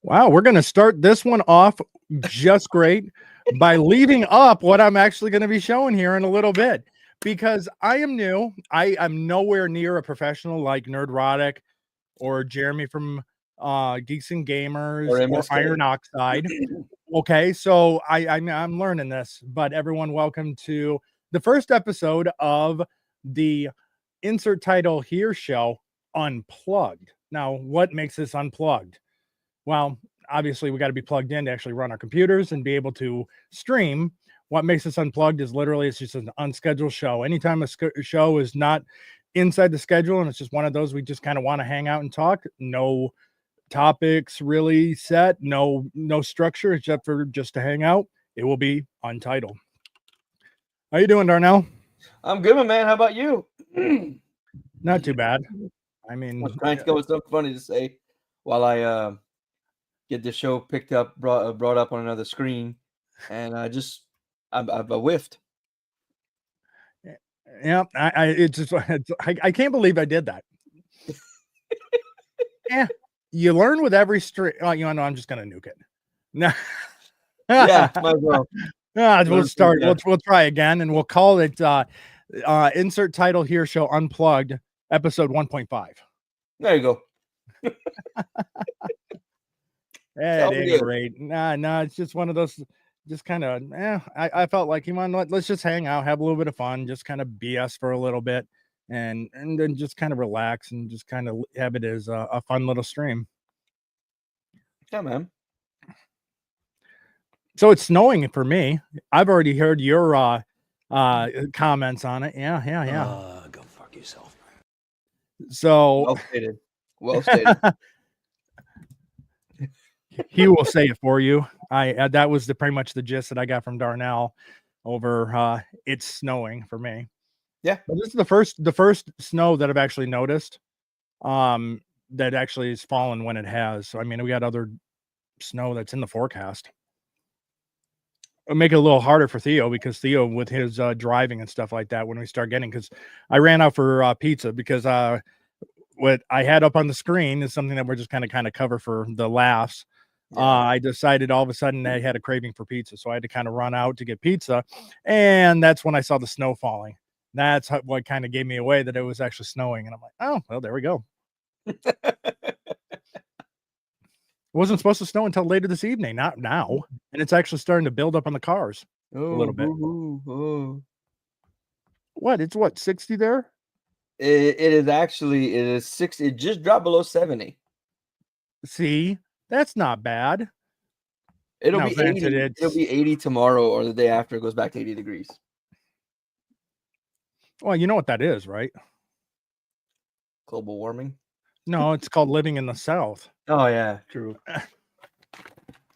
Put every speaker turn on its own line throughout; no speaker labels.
Wow, we're going to start this one off just great by leaving up what I'm actually going to be showing here in a little bit because I am new. I'm nowhere near a professional like Nerdrotic or Jeremy from Geeks and Gamers or
MSK.
Iron Oxide. Okay, so I'm learning this, but everyone, welcome to the first episode of the insert title here show, Unplugged. Now, what makes this unplugged? Well, obviously we got to be plugged in to actually run our computers and be able to stream. What makes us unplugged is literally it's just an unscheduled show. Anytime a show is not inside the schedule and it's just one of those we just kind of want to hang out and talk, no topics really set, no structure except for just to hang out, it will be untitled. How you doing, Darnell?
I'm good, man. How about you?
Not too bad. I mean,
I was trying to come with something funny to say while I get the show picked up, brought up on another screen, and I whiffed.
Yeah, I can't believe I did that. Yeah, you learn with every stream. Oh, you know, I'm just gonna nuke it. No.
Yeah, might as well.
We'll start. We'll try again, and we'll call it insert title here show Unplugged episode 1.5.
There you go.
At any rate, nah, it's just one of those. Just kind of, I felt like, you know, let's just hang out, have a little bit of fun, just kind of BS for a little bit, and then just kind of relax and just kind of have it as a fun little stream.
Yeah, man.
So it's snowing for me. I've already heard your comments on it. Yeah.
Go fuck yourself.
So
well stated.
He will say it for you. That was pretty much the gist that I got from Darnell over it's snowing for me.
Yeah,
but this is the first snow that I've actually noticed that actually has fallen when it has. So I mean, we got other snow that's in the forecast. It'll make it a little harder for Theo because Theo with his driving and stuff like that when we start getting, because I ran out for pizza because what I had up on the screen is something that we're just kind of cover for the laughs. Yeah. I decided all of a sudden I had a craving for pizza, so I had to kind of run out to get pizza, and that's when I saw the snow falling. That's what kind of gave me away that it was actually snowing, and I'm like, oh, well, there we go. It wasn't supposed to snow until later this evening, not now, and it's actually starting to build up on the cars a little bit. What? It's what, 60 there?
It is 60. It just dropped below 70.
See, that's not bad.
It'll be 80. It'll be 80 tomorrow or the day after. It goes back to 80 degrees.
Well, you know what that is, right?
Global warming?
No, it's called living in the South.
Oh, yeah, true.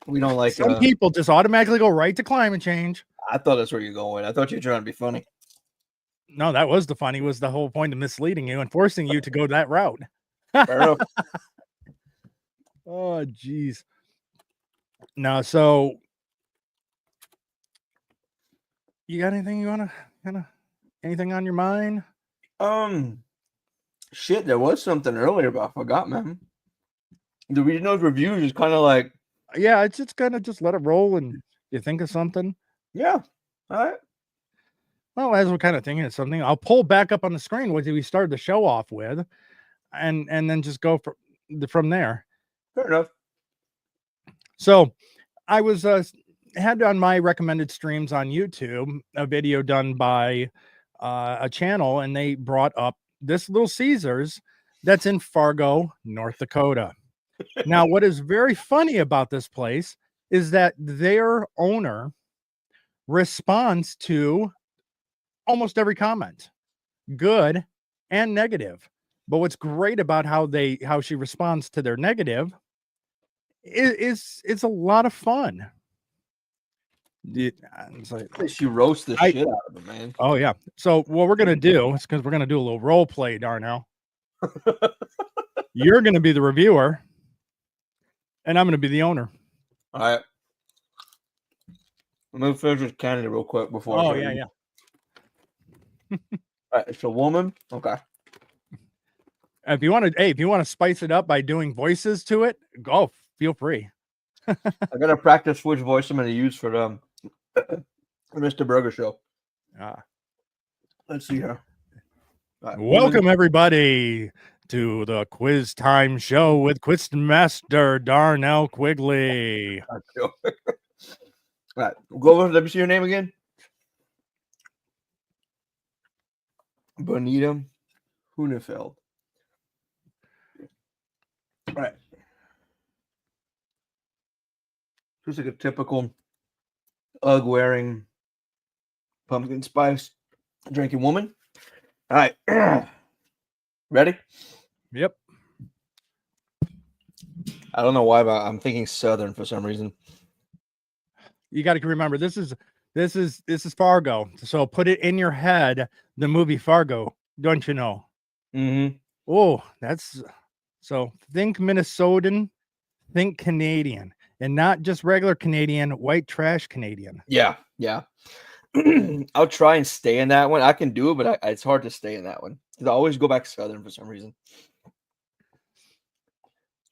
We don't like
some people just automatically go right to climate change.
I thought that's where you're going. I thought you were trying to be funny.
No, that was the funny, was the whole point of misleading you and forcing you to go that route.
Fair enough.
Oh, geez. No, so you got anything you want to anything on your mind?
Shit, there was something earlier, but I forgot, man. The reading those reviews is kind of like,
yeah, it's just kind of just let it roll and you think of something.
Yeah. All right.
Well, as we're kind of thinking of something, I'll pull back up on the screen what we started the show off with, and then just go from there.
Fair enough.
So I was had on my recommended streams on YouTube a video done by a channel, and they brought up this Little Caesars that's in Fargo, North Dakota. Now, what is very funny about this place is that their owner responds to almost every comment, good and negative. But what's great about how she responds to their negative is it's a lot of fun.
She roasts the shit out of it, man.
Oh yeah. So what we're gonna do is, because we're gonna do a little role play, Darnell. You're gonna be the reviewer, and I'm gonna be the owner.
All right. I'm gonna finish with Canada real quick before.
Oh yeah.
All right, it's a woman. Okay.
If you want to spice it up by doing voices to it, go. Feel free.
I gotta practice which voice I'm gonna use for Mr. Burger Show. Let's see here. Right,
Welcome everybody to the Quiz Time Show with Quizmaster Darnell Quigley.
All right, go over. Let me see your name again. Bonita Hunefeld. All right. Just like a typical UGG-wearing, pumpkin spice drinking woman. All right. Ready?
Yep.
I don't know why, but I'm thinking Southern for some reason.
You got to remember this is Fargo. So put it in your head, the movie Fargo, don't you know?
Mm-hmm.
Oh, that's so think Minnesotan, think Canadian, and not just regular Canadian, white trash Canadian.
Yeah. I'll try and stay in that one. I can do it, but it's hard to stay in that one because I always go back Southern for some reason.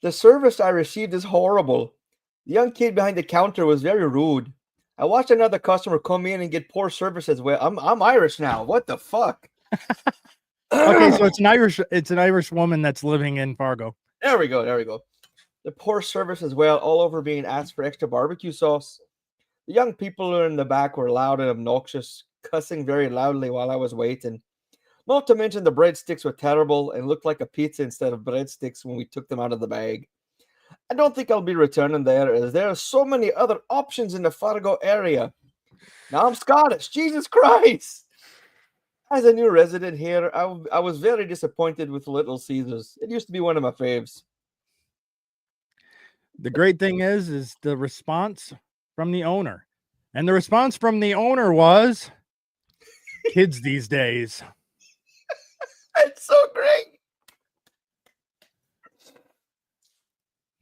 The service I received is horrible. The young kid behind the counter was very rude. I watched another customer come in and get poor service as well. I'm Irish now. What the fuck?
Okay, so it's an Irish woman that's living in Fargo.
There we go. The poor service as well, all over being asked for extra barbecue sauce. The young people in the back were loud and obnoxious, cussing very loudly while I was waiting. Not to mention the breadsticks were terrible and looked like a pizza instead of breadsticks when we took them out of the bag. I don't think I'll be returning there, as there are so many other options in the Fargo area. Now I'm Scottish, Jesus Christ! As a new resident here, I was very disappointed with Little Caesars. It used to be one of my faves.
The great thing is the response from the owner. And the response from the owner was kids these days.
It's so great.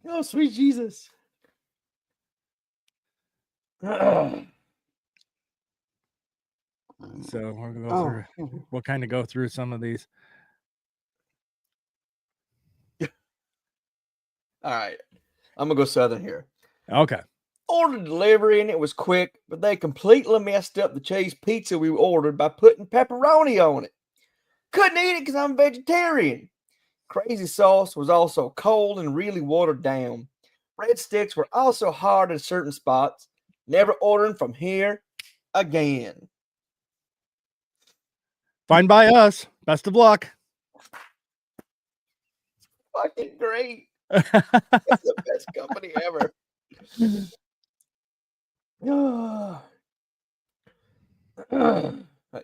Oh, sweet Jesus.
So we're gonna go through. We'll kind of go through some of these.
All right. I'm going to go Southern here.
Okay.
Ordered delivery and it was quick, but they completely messed up the cheese pizza we ordered by putting pepperoni on it. Couldn't eat it because I'm vegetarian. Crazy sauce was also cold and really watered down. Breadsticks were also hard in certain spots. Never ordering from here again.
Fine by us. Best of luck.
Fucking great. It's the best company ever.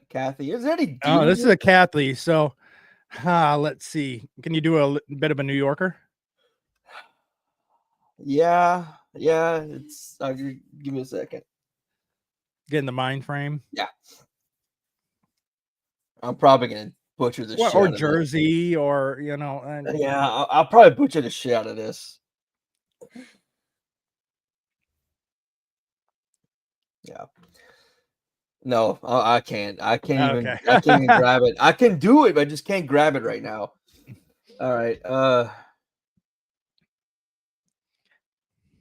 Kathy, is there any?
Oh, this is a Kathy. So, let's see. Can you do a bit of a New Yorker?
Yeah. It's. Give me a second.
Get in the mind frame.
Yeah. I'm probably gonna butcher this shit.
Or Jersey, or you know.
Yeah, I'll probably butcher the shit out of this. Yeah. No, I can't. I can't even.
Okay.
I can't even grab it. I can do it, but I just can't grab it right now. All right. All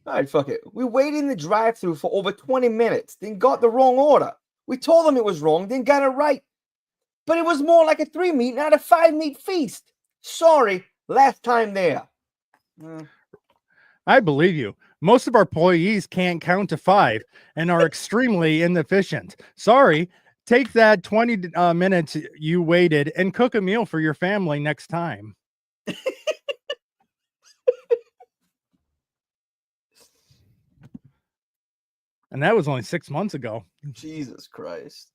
right. Fuck it. We waited in the drive-thru for over 20 minutes, then got the wrong order. We told them it was wrong, then got it right. But it was more like a 3-meat, not a 5-meat feast. Sorry, last time there.
I believe you. Most of our employees can't count to 5 and are extremely inefficient. Sorry, take that 20 minutes you waited and cook a meal for your family next time. And that was only 6 months ago.
Jesus Christ.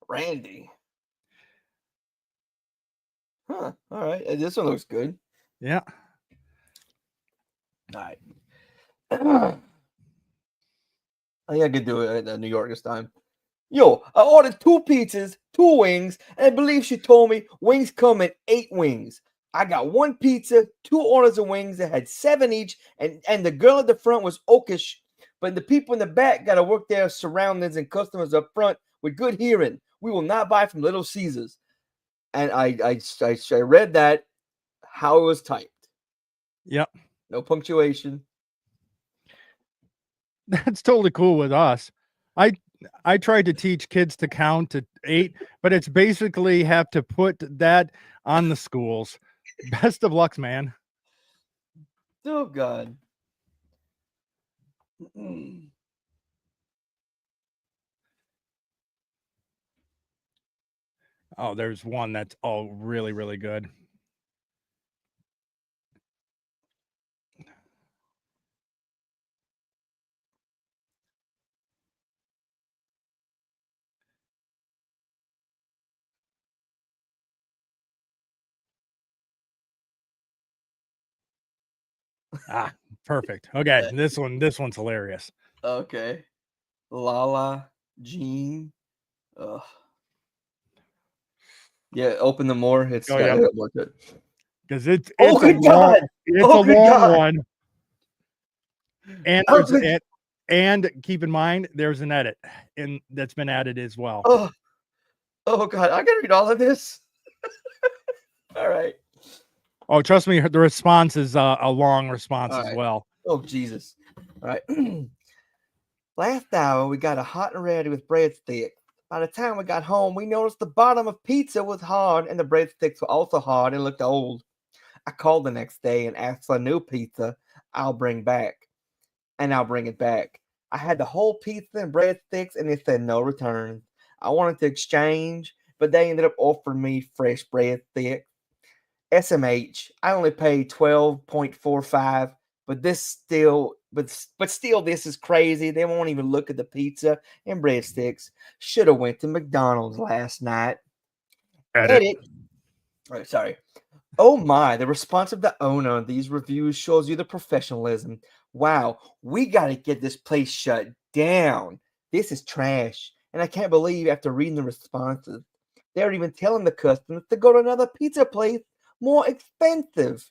Randy. Huh. All right. This one looks good.
Yeah.
All right. I think I could do it at New York this time. Yo, I ordered 2 pizzas, 2 wings, and I believe she told me wings come in 8 wings. I got 1 pizza, 2 orders of wings that had 7 each, and the girl at the front was oakish, but the people in the back got to work their surroundings and customers up front with good hearing. We will not buy from Little Caesars. And I read that how it was typed.
Yep.
No punctuation.
That's totally cool with us. I I tried to teach kids to count to 8, but it's basically have to put that on the schools. Best of lucks, man.
Oh God.
Oh, there's one that's really, really good. Ah, perfect. Okay, this one's hilarious.
Okay. Lala Jean. Ugh. Yeah, open the more. It's
Oh
got
yeah,
more to it.
because it's
Oh
it's a
good
long
God!
it's a
Oh good
long
God!
one, and
Oh
there's
good.
it. And keep in mind, there's an edit in that's been added as well.
Oh, oh God! I gotta read all of this. All right.
Oh, trust me, the response is a long response
All
as
right.
well.
Oh Jesus! All right. Last hour we got a hot and ready with breadsticks. By the time we got home, we noticed the bottom of pizza was hard and the breadsticks were also hard and looked old. I called the next day and asked for a new pizza I'll bring back, and I'll bring it back. I had the whole pizza and breadsticks, and it said no returns. I wanted to exchange, but they ended up offering me fresh breadsticks. SMH, I only paid 12.45, but still this is crazy. They won't even look at the pizza and breadsticks. Should have went to McDonald's last night.
Edit.
Edit. Oh, sorry. Oh my, the response of the owner on these reviews shows you the professionalism. Wow, we got to get this place shut down. This is trash. And I can't believe after reading the responses, they're even telling the customers to go to another pizza place more expensive.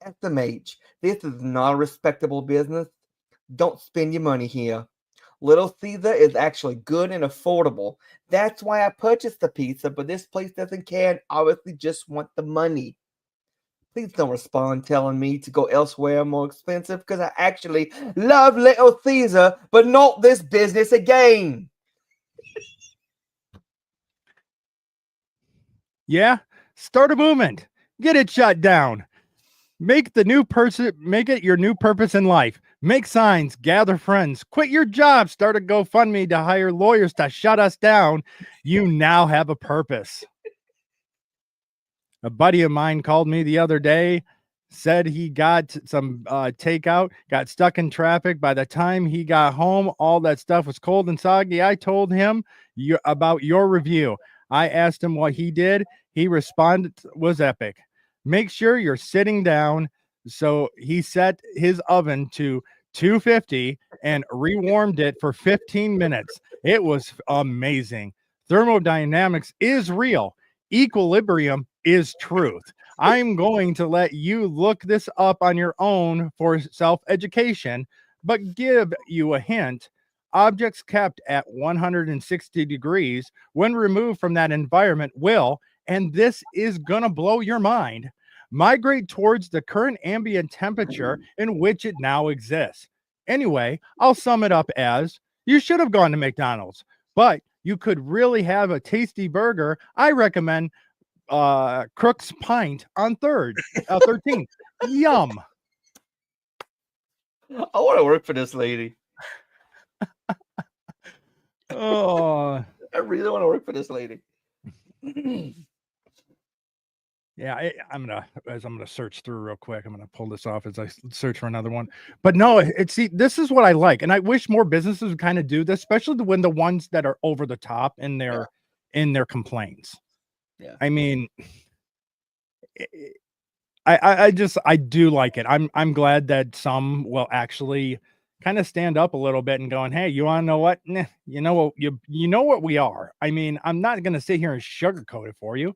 SMH, this is not a respectable business. Don't spend your money here. Little Caesar is actually good and affordable. That's why I purchased the pizza, but this place doesn't care and obviously just want the money. Please don't respond telling me to go elsewhere more expensive because I actually love Little Caesar, but not this business again.
Yeah, start a movement. Get it shut down. Make it your new purpose in life. Make signs, gather friends, quit your job, start a GoFundMe to hire lawyers to shut us down. You now have a purpose. A buddy of mine called me the other day, said he got some takeout, got stuck in traffic. By the time he got home, all that stuff was cold and soggy. I told him about your review. I asked him what he did. He responded was epic. Make sure you're sitting down. So he set his oven to 250 and rewarmed it for 15 minutes. It was amazing. Thermodynamics is real. Equilibrium is truth. I'm going to let you look this up on your own for self education, but give you a hint. Objects kept at 160 degrees when removed from that environment will, and this is going to blow your mind, migrate towards the current ambient temperature in which it now exists. Anyway, I'll sum it up as you should have gone to McDonald's, but you could really have a tasty burger. I recommend Crook's Pint on 13th. Yum.
I want to work for this lady.
Oh,
I really want to work for this lady.
yeah. I'm gonna search through real quick. I'm gonna pull this off as I search for another one. But no, see, this is what I like, and I wish more businesses would kind of do this, especially when the ones that are over the top in their complaints.
Yeah.
I mean, I do like it. I'm glad that some will actually kind of stand up a little bit and going, hey, you want to know what? Nah, you know what you know what we are. I mean, I'm not gonna sit here and sugarcoat it for you.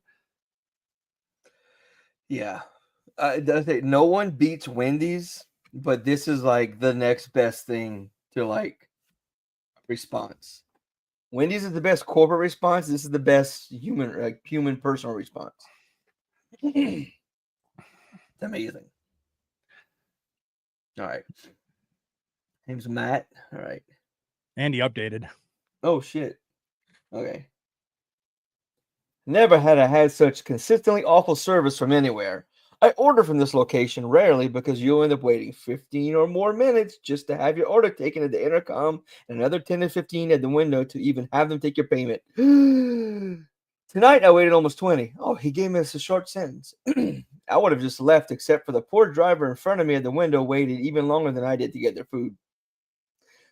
Yeah. No one beats Wendy's, but this is like the next best thing to like response. Wendy's is the best corporate response. This is the best human personal response. It's amazing. All right. Name's Matt. All right.
And he updated.
Oh shit. Okay. Never had I had such consistently awful service from anywhere. I order from this location rarely because you'll end up waiting 15 or more minutes just to have your order taken at the intercom and another 10 to 15 at the window to even have them take your payment. Tonight I waited almost 20. Oh, he gave me a short sentence. I would have just left except for the poor driver in front of me at the window waited even longer than I did to get their food.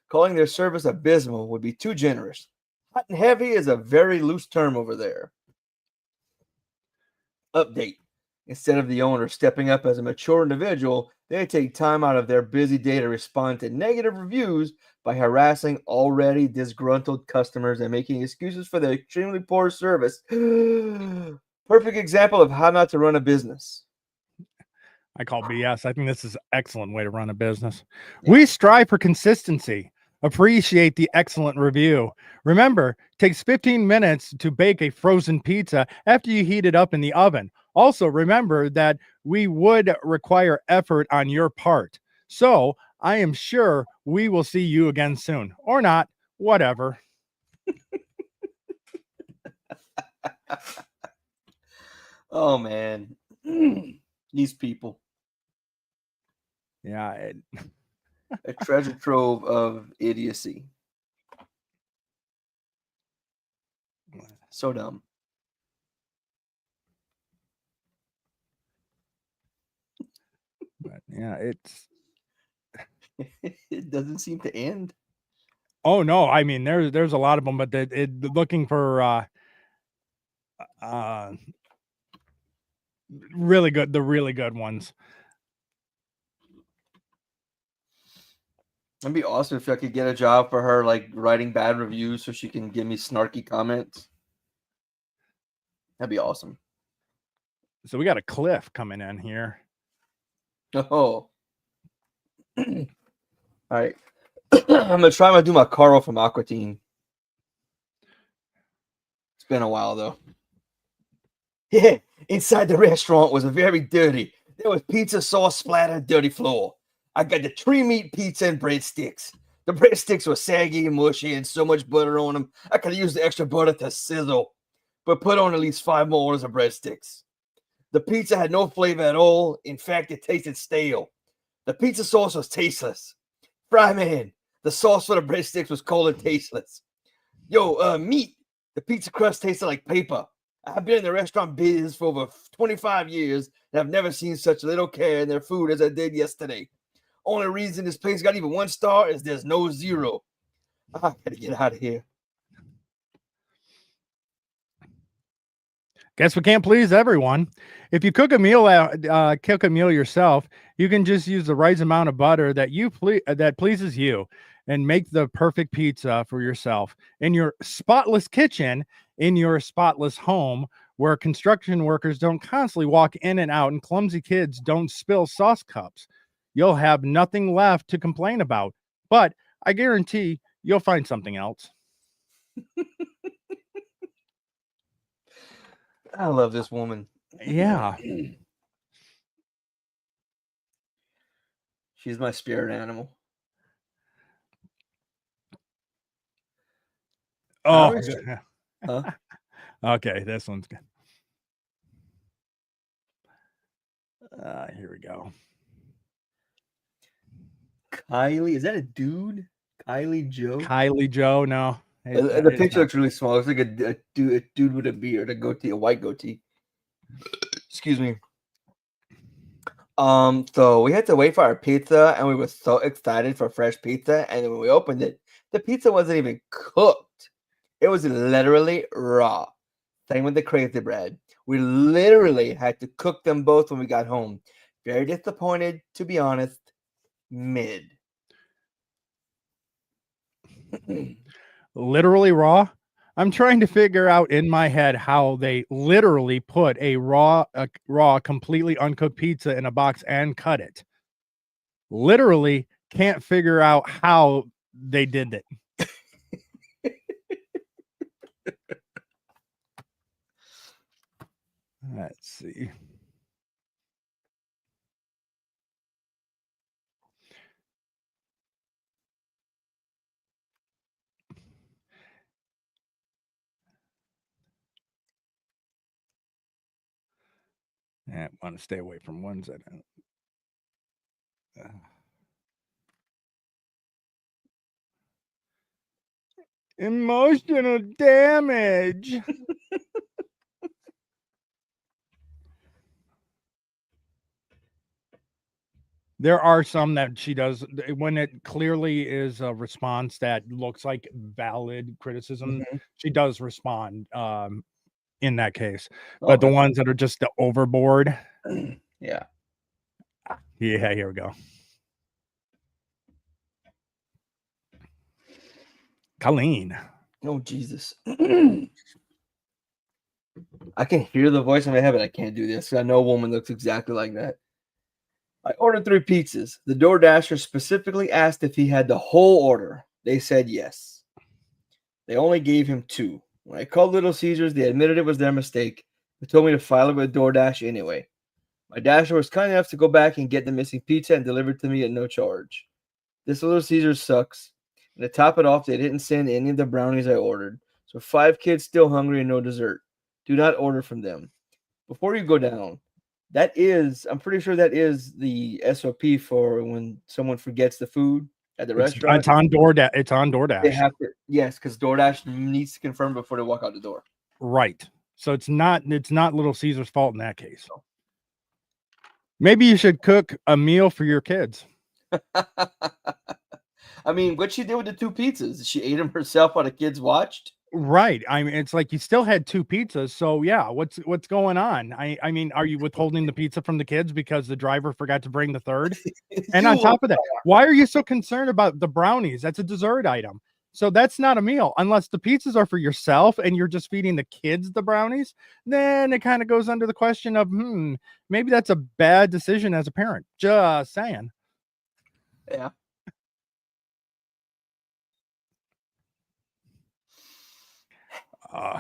Calling their service abysmal would be too generous. Hot and heavy is a very loose term over there. Update. Instead of the owner stepping up as a mature individual, they take time out of their busy day to respond to negative reviews by harassing already disgruntled customers and making excuses for their extremely poor service. Perfect example of how not to run a business.
I call BS. I think this is an excellent way to run a business.
Yeah.
We strive for consistency. Appreciate the excellent review. Remember, takes 15 minutes to bake a frozen pizza after you heat it up in the oven. Also, remember that we would require effort on your part. So I am sure we will see you again soon. Or not, whatever.
Oh, man. These people.
Yeah.
A treasure trove of idiocy. So dumb.
But yeah, it's.
It doesn't seem to end.
Oh no, I mean there's a lot of them, but looking for really good, the really good ones.
It'd be awesome if I could get a job for her, like writing bad reviews so she can give me snarky comments. That'd be awesome.
So we got a Cliff coming in here.
Oh. All right. I'm going to try to do my Carl from Aqua Teen. It's been a while, though. Yeah, inside the restaurant was very dirty. There was pizza sauce splattered dirty floor. I got the tree meat pizza and breadsticks. The breadsticks were saggy and mushy and so much butter on them, I could use the extra butter to sizzle, but put on at least 5 more orders of breadsticks. The pizza had no flavor at all. In fact, it tasted stale. The pizza sauce was tasteless. Fry man, the sauce for the breadsticks was cold and tasteless. Yo, meat, the pizza crust tasted like paper. I've been in the restaurant business for over 25 years, and I've never seen such little care in their food as I did yesterday. Only reason this place got even 1 star is there's no 0. I gotta get out of here.
Guess we can't please everyone. If you cook a meal yourself, you can just use the right amount of butter that pleases you, and make the perfect pizza for yourself in your spotless kitchen, in your spotless home, where construction workers don't constantly walk in and out and clumsy kids don't spill sauce cups. You'll have nothing left to complain about, but I guarantee you'll find something else.
I love this woman.
Yeah.
She's my spirit animal.
Oh,
huh?
Okay, this one's good. Here we go.
Kylie, is that a dude? Kylie Joe?
Kylie Joe, no.
The picture looks really small. It's like a dude with a beard, a goatee, a white goatee. Excuse me. So we had to wait for our pizza, and we were so excited for fresh pizza. And then when we opened it, the pizza wasn't even cooked. It was literally raw. Same with the crazy bread. We literally had to cook them both when we got home. Very disappointed, to be honest. Mid.
Literally raw. I'm trying to figure out in my head how they literally put a raw, completely uncooked pizza in a box and cut it. Literally can't figure out how they did it. Let's see. I want to stay away from ones that emotional damage. There are some that she does when it clearly is a response that looks like valid criticism.
Mhm.
She does respond in that case, but the
Okay.
ones that are just the overboard.
Yeah.
Yeah, here we go. Colleen.
Oh, Jesus. I can hear the voice in my head, but I can't do this. I know a woman looks exactly like that. I ordered 3 pizzas. The DoorDasher specifically asked if he had the whole order. They said yes. They only gave him 2. When I called Little Caesars, they admitted it was their mistake. They told me to file it with DoorDash anyway. My Dasher was kind enough to go back and get the missing pizza and deliver it to me at no charge. This Little Caesars sucks. And to top it off, they didn't send any of the brownies I ordered. So 5 kids still hungry and no dessert. Do not order from them. Before you go down, I'm pretty sure that is the SOP for when someone forgets the food at the restaurant.
It's on DoorDash. It's on
They
DoorDash.
have to, yes, because DoorDash needs to confirm before they walk out the door.
Right. So it's not Little Caesar's fault in that case. Maybe you should cook a meal for your kids.
I mean, what she did with the 2 pizzas? She ate them herself while the kids watched.
Right. I mean, it's like you still had 2 pizzas. So yeah, what's going on? I mean, are you withholding the pizza from the kids because the driver forgot to bring the third? And on top of that, why are you so concerned about the brownies? That's a dessert item. So that's not a meal unless the pizzas are for yourself and you're just feeding the kids the brownies. Then it kind of goes under the question of, maybe that's a bad decision as a parent. Just saying.
Yeah.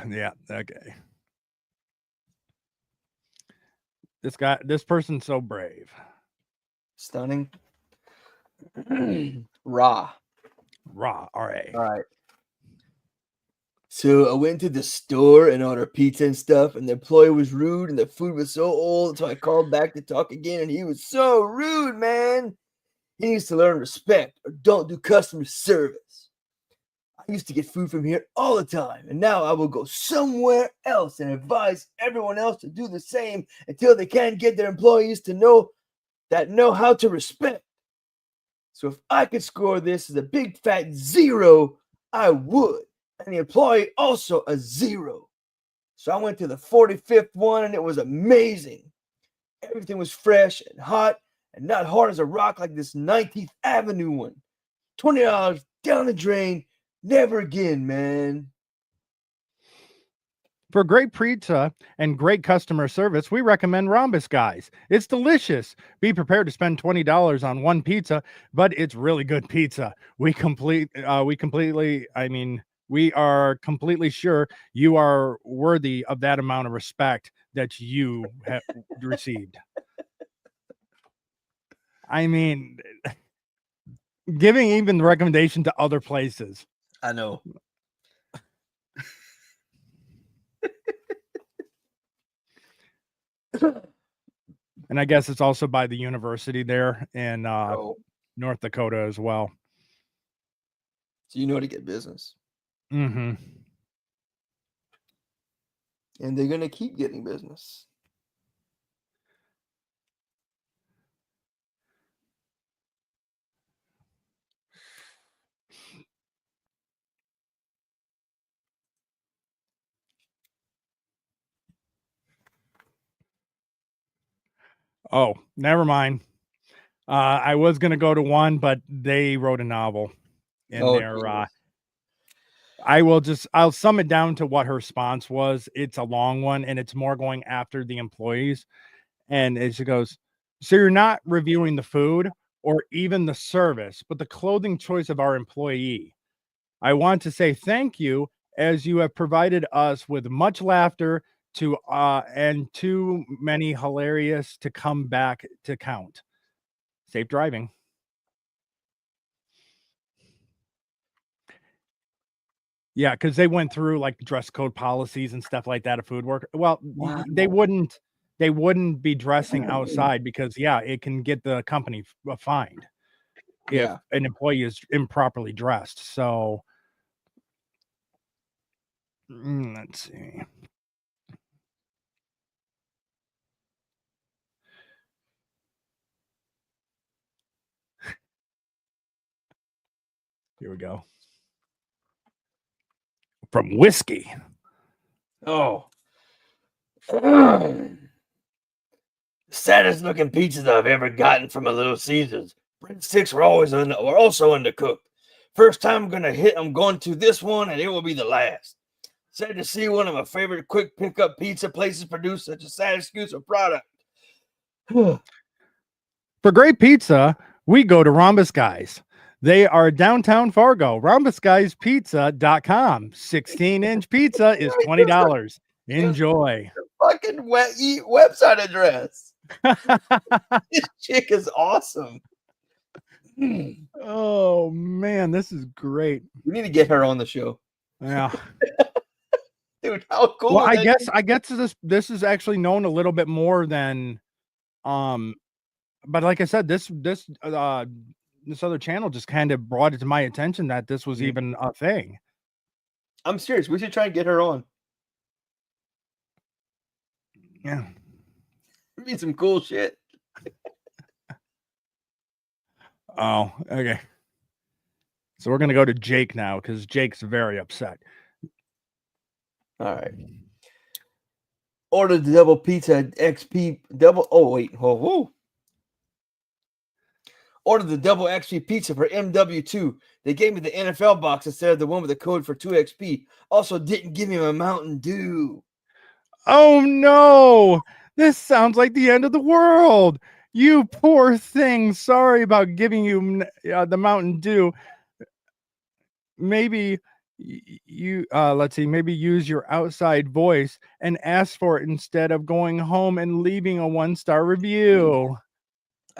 Yeah. Okay. This person's so brave.
Stunning. Raw.
Raw. All right.
All right. So I went to the store and ordered pizza and stuff, and the employee was rude, and the food was so old. So I called back to talk again, and he was so rude, man. He needs to learn respect or don't do customer service. I used to get food from here all the time, and now I will go somewhere else and advise everyone else to do the same until they can get their employees to know how to respect. So if I could score this as a big fat 0, I would. And the employee also a 0. So I went to the 45th one and it was amazing. Everything was fresh and hot and not hard as a rock like this 19th Avenue one. $20 down the drain. Never again, man.
For great pizza and great customer service, we recommend Rhombus, guys. It's delicious. Be prepared to spend $20 on one pizza, but it's really good pizza. We are completely sure you are worthy of that amount of respect that you have received. I mean, giving even the recommendation to other places.
I know.
And I guess it's also by the university there in North Dakota as well.
So you know how to get business.
Mm-hmm.
And they're going to keep getting business.
Oh, never mind. I was going to go to one, but they wrote a novel in there. I'll sum it down to what her response was. It's a long one and it's more going after the employees. And she goes, so you're not reviewing the food or even the service, but the clothing choice of our employee. I want to say thank you as you have provided us with much laughter and too many hilarious to come back to count. Safe driving. Yeah, because they went through like dress code policies and stuff like that of food work. Well,
Wow.
they wouldn't they wouldn't be dressing outside because it can get the company fined if an employee is improperly dressed. So let's see. Here we go. From whiskey.
Oh. Saddest looking pizzas I've ever gotten from a Little Caesars. Breadsticks were also undercooked. First time I'm going to this one, and it will be the last. Sad to see one of my favorite quick pickup pizza places produce such a sad exclusive product.
For great pizza, we go to Rhombus Guys. They are downtown Fargo. RhombusGuysPizza.com. 16-inch pizza is $20. Enjoy.
Fucking website address. This chick is awesome.
Oh man, this is great.
We need to get her on the show.
Yeah.
Dude, how cool.
Well, I guess this is actually known a little bit more than but like I said, this other channel just kind of brought it to my attention that this was even a thing.
I'm serious. We should try and get her on.
Yeah.
It'd be some cool shit.
Oh, okay. So we're gonna go to Jake now because Jake's very upset.
All right. Order the double pizza XP double. Oh wait, whoa. Ordered the double XP pizza for MW2. They gave me the NFL box instead of the one with the code for 2XP. Also didn't give me my Mountain Dew.
Oh no! This sounds like the end of the world. You poor thing. Sorry about giving you the Mountain Dew. Maybe you let's see, maybe use your outside voice and ask for it instead of going home and leaving a 1-star review.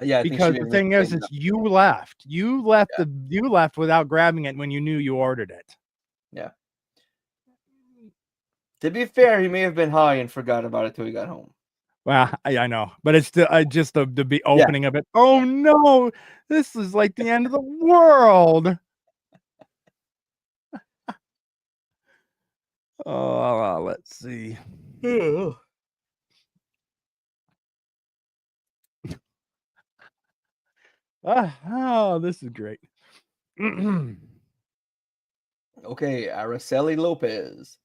Yeah,
because the thing is you left without grabbing it when you knew you ordered it.
Yeah. To be fair, he may have been high and forgot about it till he got home.
Well, I know, but it's just the opening of it. Oh no, this is like the end of the world. Oh, let's see. Oh, this is great.
Okay, Araceli Lopez.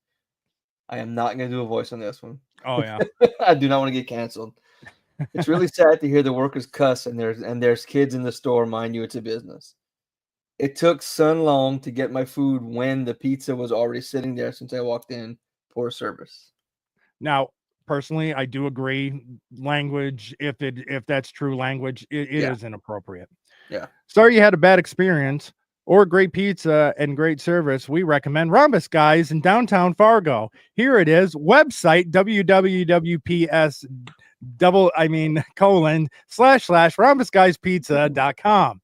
I am not going to do a voice on this one.
Oh yeah.
I do not want to get canceled. It's really sad to hear the workers cuss and there's kids in the store. Mind you, it's a business. It took so long to get my food when the pizza was already sitting there since I walked in. Poor service.
Now, personally, I do agree. Language, if that's true language, it is inappropriate.
Yeah.
Sorry you had a bad experience or great pizza and great service. We recommend Rhombus Guys in downtown Fargo. Here it is. Website www.rhombusguyspizza.com.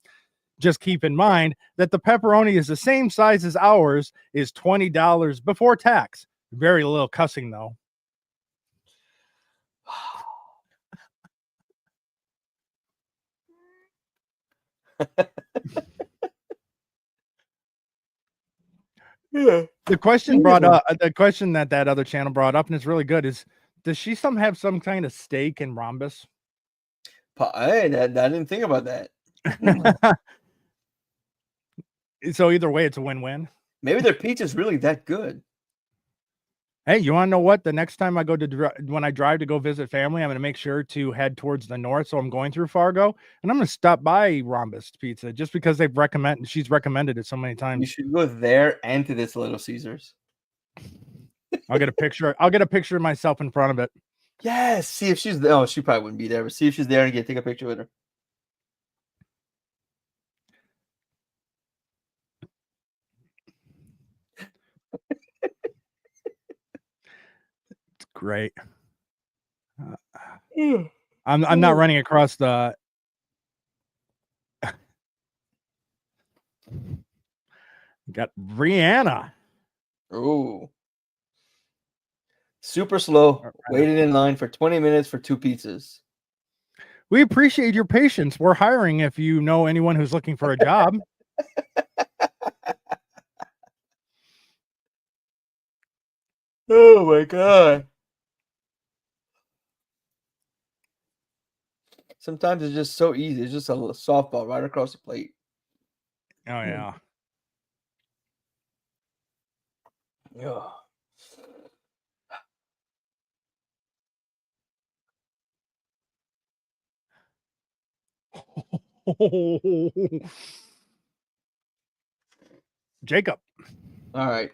Just keep in mind that the pepperoni is the same size as ours, is $20 before tax. Very little cussing though. The question that other channel brought up, and it's really good, is does she have some kind of stake in Rhombus?
I didn't think about that.
So either way, it's a win-win.
Maybe their pizza's really that good.
Hey, you want to know what? The next time I go when I drive to go visit family, I'm going to make sure to head towards the north. So I'm going through Fargo, and I'm going to stop by Rhombus Pizza just because she's recommended it so many times.
You should go there and to this Little Caesars.
I'll get a picture. I'll get a picture of myself in front of it.
Yes. See if she's there. Oh, she probably wouldn't be there, but see if she's there and take a picture with her.
It's great. I'm not running across the. Got Rihanna.
Oh. Super slow.
Right.
Waited in line for 20 minutes for 2 pizzas.
We appreciate your patience. We're hiring if you know anyone who's looking for a job.
Oh my god. Sometimes it's just so easy. It's just a little softball right across the plate.
Oh yeah.
Yeah.
Jacob.
All right.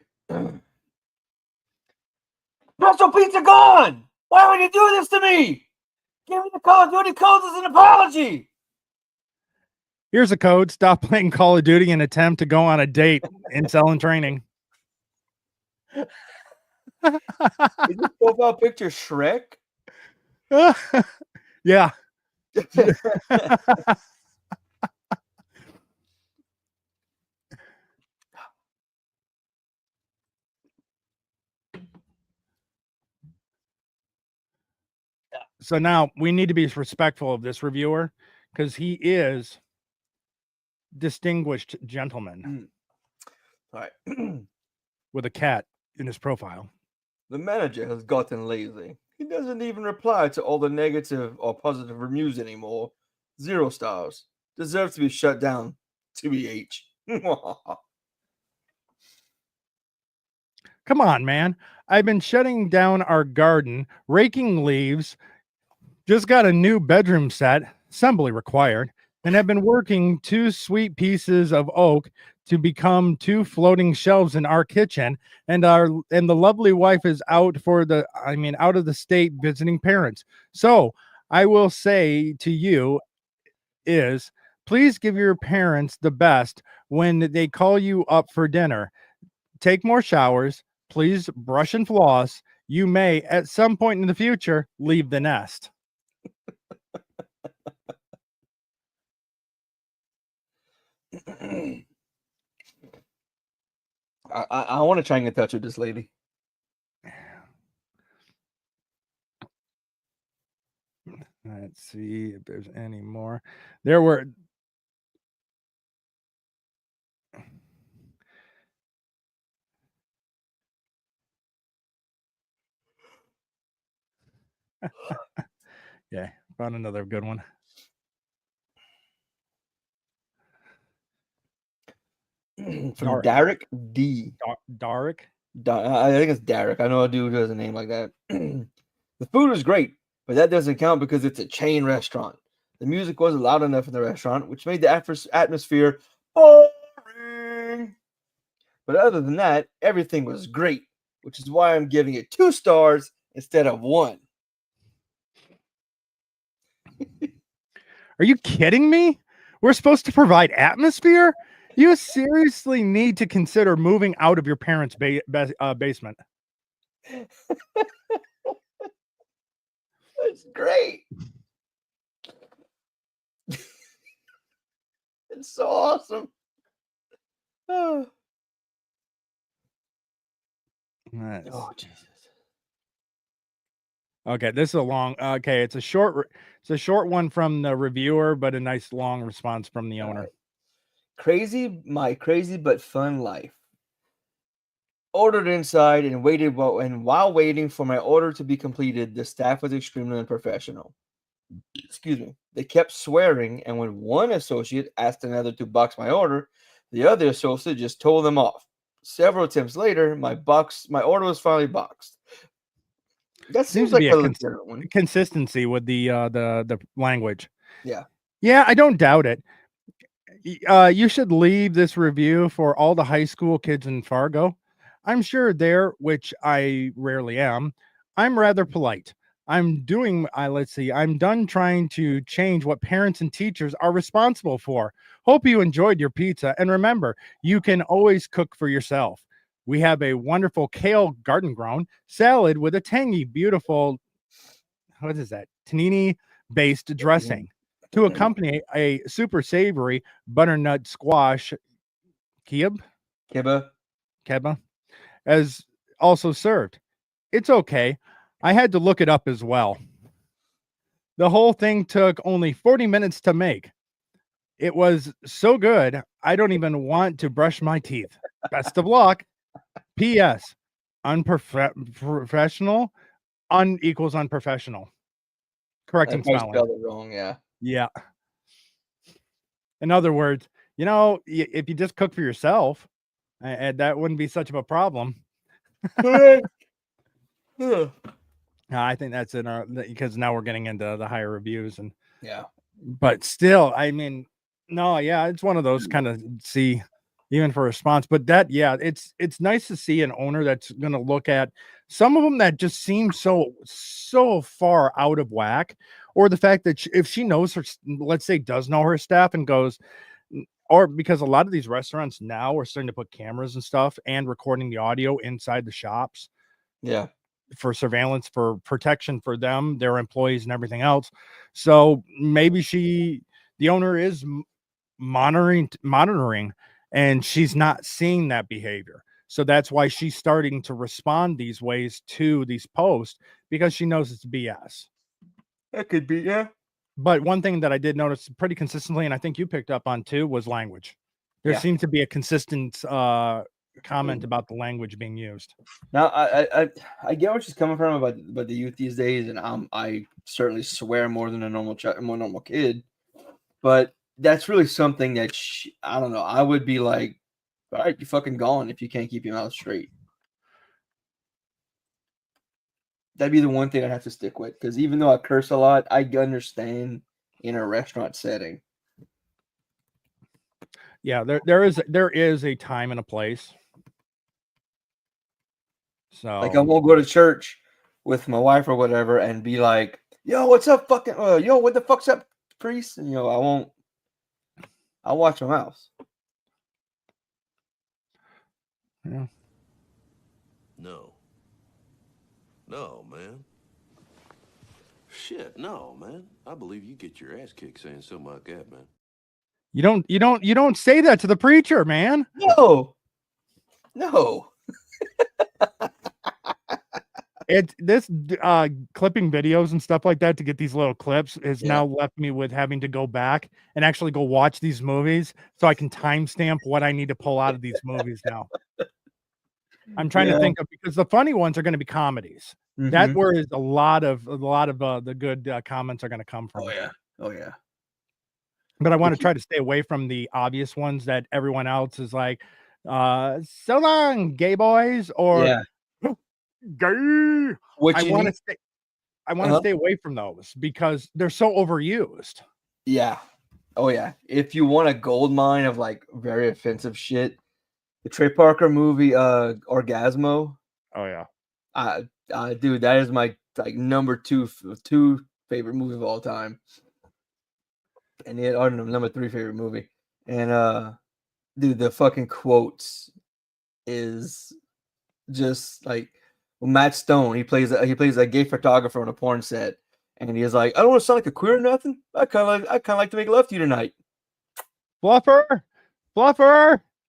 Pretzel pizza gone! Why would you do this to me? Give me the Call of Duty codes as an apology.
Here's a code. Stop playing Call of Duty and attempt to go on a date in selling training.
Is this profile picture Shrek?
Yeah. So now we need to be respectful of this reviewer because he is distinguished gentleman
All right.
with a cat in his profile.
The manager has gotten lazy. He doesn't even reply to all the negative or positive reviews anymore. 0 stars. Deserves to be shut down. TBH.
Come on, man. I've been shutting down our garden, raking leaves, just got a new bedroom set, assembly required, and have been working 2 sweet pieces of oak to become 2 floating shelves in our kitchen, and the lovely wife is out out of the state visiting parents. So I will say to you is please give your parents the best when they call you up for dinner. Take more showers, please brush and floss. You may at some point in the future leave the nest.
I want to try and get in touch with this lady.
Let's see if there's any more. There were yeah, found another good one.
From Derek D.
Dark.
I think it's Derek. I know a dude who has a name like that. The food was great, but that doesn't count because it's a chain restaurant. The music wasn't loud enough in the restaurant, which made the atmosphere boring. But other than that, everything was great, which is why I'm giving it 2 stars instead of 1.
Are you kidding me? We're supposed to provide atmosphere? You seriously need to consider moving out of your parents' basement.
That's great. It's so awesome. Oh, Jesus.
Okay, this is a long. Okay, it's a short one from the reviewer, but a nice long response from the owner.
My crazy but fun life. Ordered inside and waited while waiting for my order to be completed, the staff was extremely unprofessional. Excuse me. They kept swearing, and when one associate asked another to box my order, the other associate just told them off. Several attempts later, my order was finally boxed. That seems like a legitimate one.
Consistency with the language.
Yeah.
Yeah, I don't doubt it. You should leave this review for all the high school kids in Fargo. I'm sure there, which I rarely am, I'm rather polite. I'm done trying to change what parents and teachers are responsible for. Hope you enjoyed your pizza. And remember, you can always cook for yourself. We have a wonderful kale garden grown salad with a tangy, beautiful, what is that? Tahini based dressing to accompany a super savory butternut squash kebab
Kibba.
as also served. it's okay. I had to look it up as well. The whole thing took only 40 minutes to make. It was so good, I don't even want to brush my teeth. Best of luck. P.S. Professional, equals unprofessional.
I
Correcting
probably
spelling.
spelled it wrong. Yeah.
Yeah. In other words, you know, if you just cook for yourself, that wouldn't be such of a problem. I think that's in our, because now we're getting into the higher reviews and
Yeah.
but still, I mean, no, yeah, it's one of those kind of see even for response, but that, yeah, it's nice to see an owner that's going to look at some of them that just seem so far out of whack, or the fact that if she knows her, let's say does know her staff and goes, or because a lot of these restaurants now are starting to put cameras and stuff and recording the audio inside the shops.
Yeah.
For surveillance, for protection for them, their employees, and everything else. So maybe the owner is monitoring, and she's not seeing that behavior. So that's why she's starting to respond these ways to these posts, because she knows it's BS.
That could be, yeah.
But one thing that I did notice pretty consistently, and I think you picked up on too, was language. There seemed to be a consistent comment about the language being used.
Now I get where she's coming from about the youth these days, and I certainly swear more than a more normal kid, but that's really something that I don't know. I would be like, all right, you fucking gone if you can't keep your mouth straight. That'd be the one thing I'd have to stick with, because even though I curse a lot, I understand in a restaurant setting.
Yeah, there is a time and a place. So
Like, I won't go to church with my wife or whatever and be like, yo, what's up, fucking yo, what the fuck's up, priest? And I'll watch my mouth.
yeah.
No, man. Shit, no, man. I believe you get your ass kicked saying something like that, man.
You don't say that to the preacher, man.
No.
This clipping videos and stuff like that to get these little clips has now left me with having to go back and actually go watch these movies so I can timestamp what I need to pull out of these movies now. I'm trying to think of, because the funny ones are going to be comedies.
Mm-hmm.
That where is a lot of the good comments are going to come from.
Oh yeah.
But I want to try to stay away from the obvious ones that everyone else is like, so long, gay boys, or gay. I want to stay away from those because they're so overused.
Yeah. Oh yeah. If you want a gold mine of like very offensive shit, the Trey Parker movie, Orgasmo.
Oh yeah.
Dude, that is my like number two favorite movie of all time. And yet, number 3 favorite movie. And dude, the fucking quotes is just like, Matt Stone. He plays a gay photographer on a porn set, and he is like, I don't want to sound like a queer or nothing. I kind of like to make love to you tonight.
Fluffer.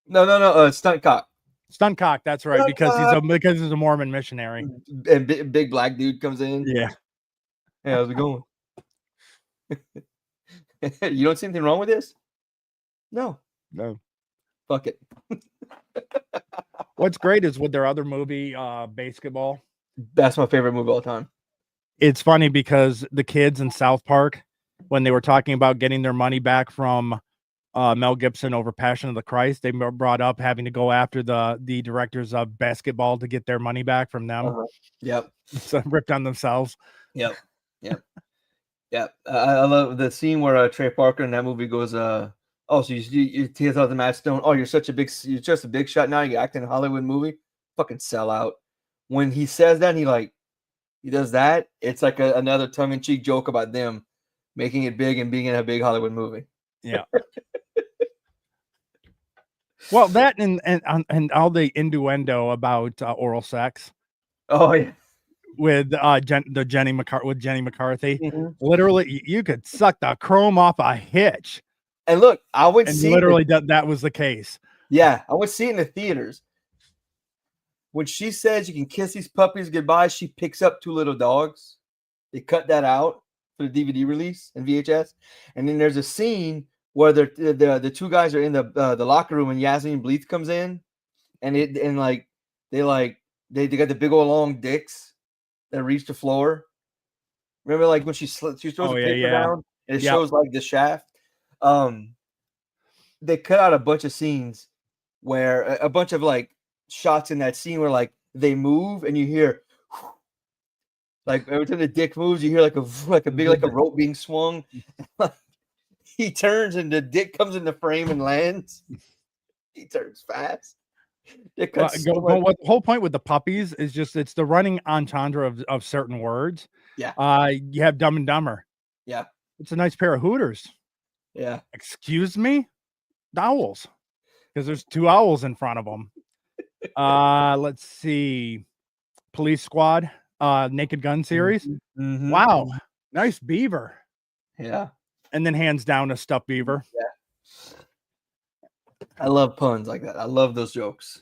No, stunt cock.
Stunt cock. That's right, because he's a Mormon missionary.
And big black dude comes in.
Yeah.
Hey, how's it going? You don't see anything wrong with this? No. Fuck it.
What's great is with their other movie, Basketball.
That's my favorite movie of all time.
It's funny because the kids in South Park, when they were talking about getting their money back from Mel Gibson over Passion of the Christ, they brought up having to go after the directors of Basketball to get their money back from them.
Yep.
So ripped on themselves.
Yep. I love the scene where Trey Parker in that movie goes, so you tears out the Matt Stone. Oh, you're just a big shot now. You act in a Hollywood movie. Fucking sell out. When he says that, he does that. It's like another tongue-in-cheek joke about them making it big and being in a big Hollywood movie.
Yeah. Well, that and all the innuendo about oral sex.
Oh yeah.
With Jenny McCarthy.
Mm-hmm.
Literally, you could suck the chrome off a hitch.
And look, I would see
literally that was the case.
Yeah, I would see it in the theaters. when she says you can kiss these puppies goodbye, she picks up 2 little dogs. They cut that out for the DVD release and VHS. And then there's a scene where the 2 guys are in the locker room and Yasmin Bleeth comes in, and they got the big old long dicks that reach the floor. Remember, like when she throws
Oh,
a
yeah,
paper
yeah.
down and it
Yep.
shows like the shaft. They cut out a bunch of scenes where a bunch of like shots in that scene where like they move and you hear like every time the dick moves, you hear like a big like a rope being swung. He turns and the dick comes in the frame and lands. He turns fast. It
Well,
cuts so much.
what the whole point with the puppies is just it's the running entendre of certain words.
Yeah.
You have Dumb and Dumber.
Yeah.
It's a nice pair of Hooters.
Yeah.
Excuse me? Owls. Because there's 2 owls in front of them. Let's see. Police Squad, Naked Gun series.
Mhm.
Wow. Nice beaver.
Yeah.
And then hands down a stuffed beaver.
Yeah. I love puns like that. I love those jokes.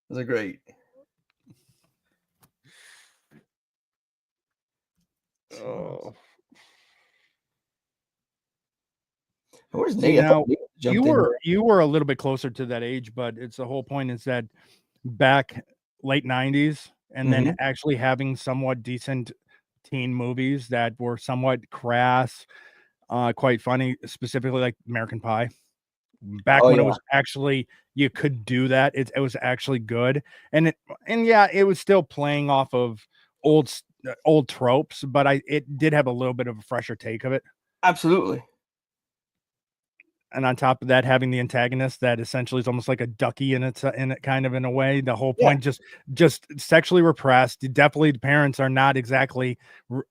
Those are great.
Oh.
Where's
See,
Nate? I
now
thought Nate jumped
you
in
were
here.
you were a little bit closer to that age, but it's the whole point is that back late 90s and then actually having somewhat decent teen movies that were somewhat crass, quite funny, specifically like American Pie. Back
Oh,
when it
yeah.
was actually you could do that, it was actually good, and yeah, it was still playing off of old tropes, but it did have a little bit of a fresher take of it.
Absolutely.
And on top of that, having the antagonist that essentially is almost like a ducky in it kind of in a way. The whole point just sexually repressed. Definitely, the parents are not exactly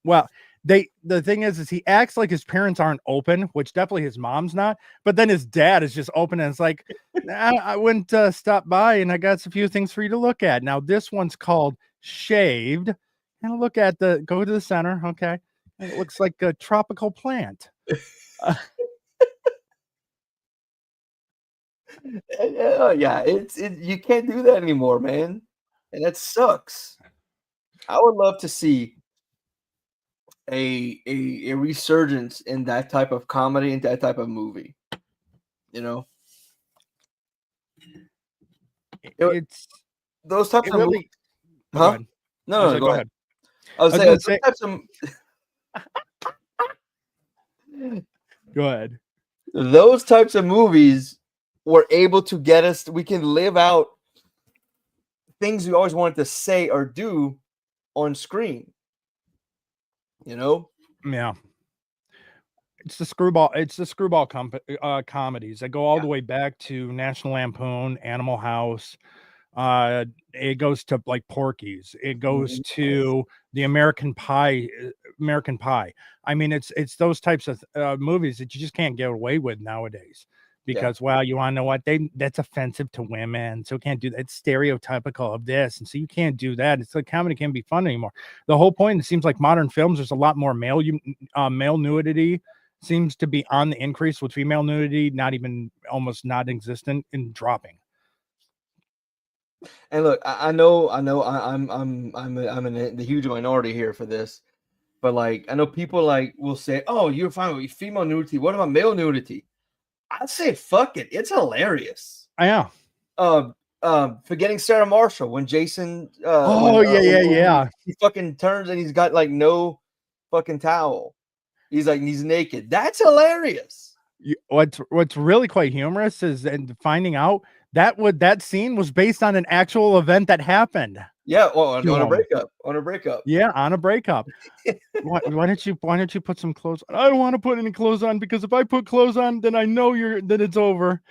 well. The thing is he acts like his parents aren't open, which definitely his mom's not. But then his dad is just open, and it's like, I went stop by, and I got a few things for you to look at. Now this one's called Shaved, and look at go to the center. Okay, and it looks like a tropical plant.
Yeah, you can't do that anymore, man, and that sucks. I would love to see a resurgence in that type of comedy and that type of movie. You know, those types
It
of movies.
really. Oh, go
Huh?
ahead.
No, go ahead. I
I
was
was
saying
gonna
those
say.
types of
Go ahead.
those types of movies were able to get us. We can live out things we always wanted to say or do on screen. You know?
Yeah. It's the screwball comedies that go all the way back to National Lampoon, Animal House. It goes to like Porky's. It goes to the American Pie. I mean, it's those types of movies that you just can't get away with nowadays. Because, well, you want to know what? That's offensive to women, so can't do that. It's stereotypical of this, and so you can't do that. It's like comedy can't be fun anymore. The whole point, it seems like modern films, there's a lot more male nudity seems to be on the increase, with female nudity not even almost not existent and dropping.
And look, I know, I'm in the huge minority here for this, but like I know people like will say, "Oh, you're fine with female nudity. What about male nudity?" I say, "Fuck it, it's hilarious."
Yeah.
Forgetting Sarah Marshall when Jason.
Yeah.
He fucking turns and he's got like no fucking towel. He's naked. That's hilarious.
What's really quite humorous is and finding out that scene was based on an actual event that happened.
Yeah, well, on a breakup.
Yeah, on a breakup. why don't you put some clothes on? I don't want to put any clothes on because if I put clothes on, then I know that it's over.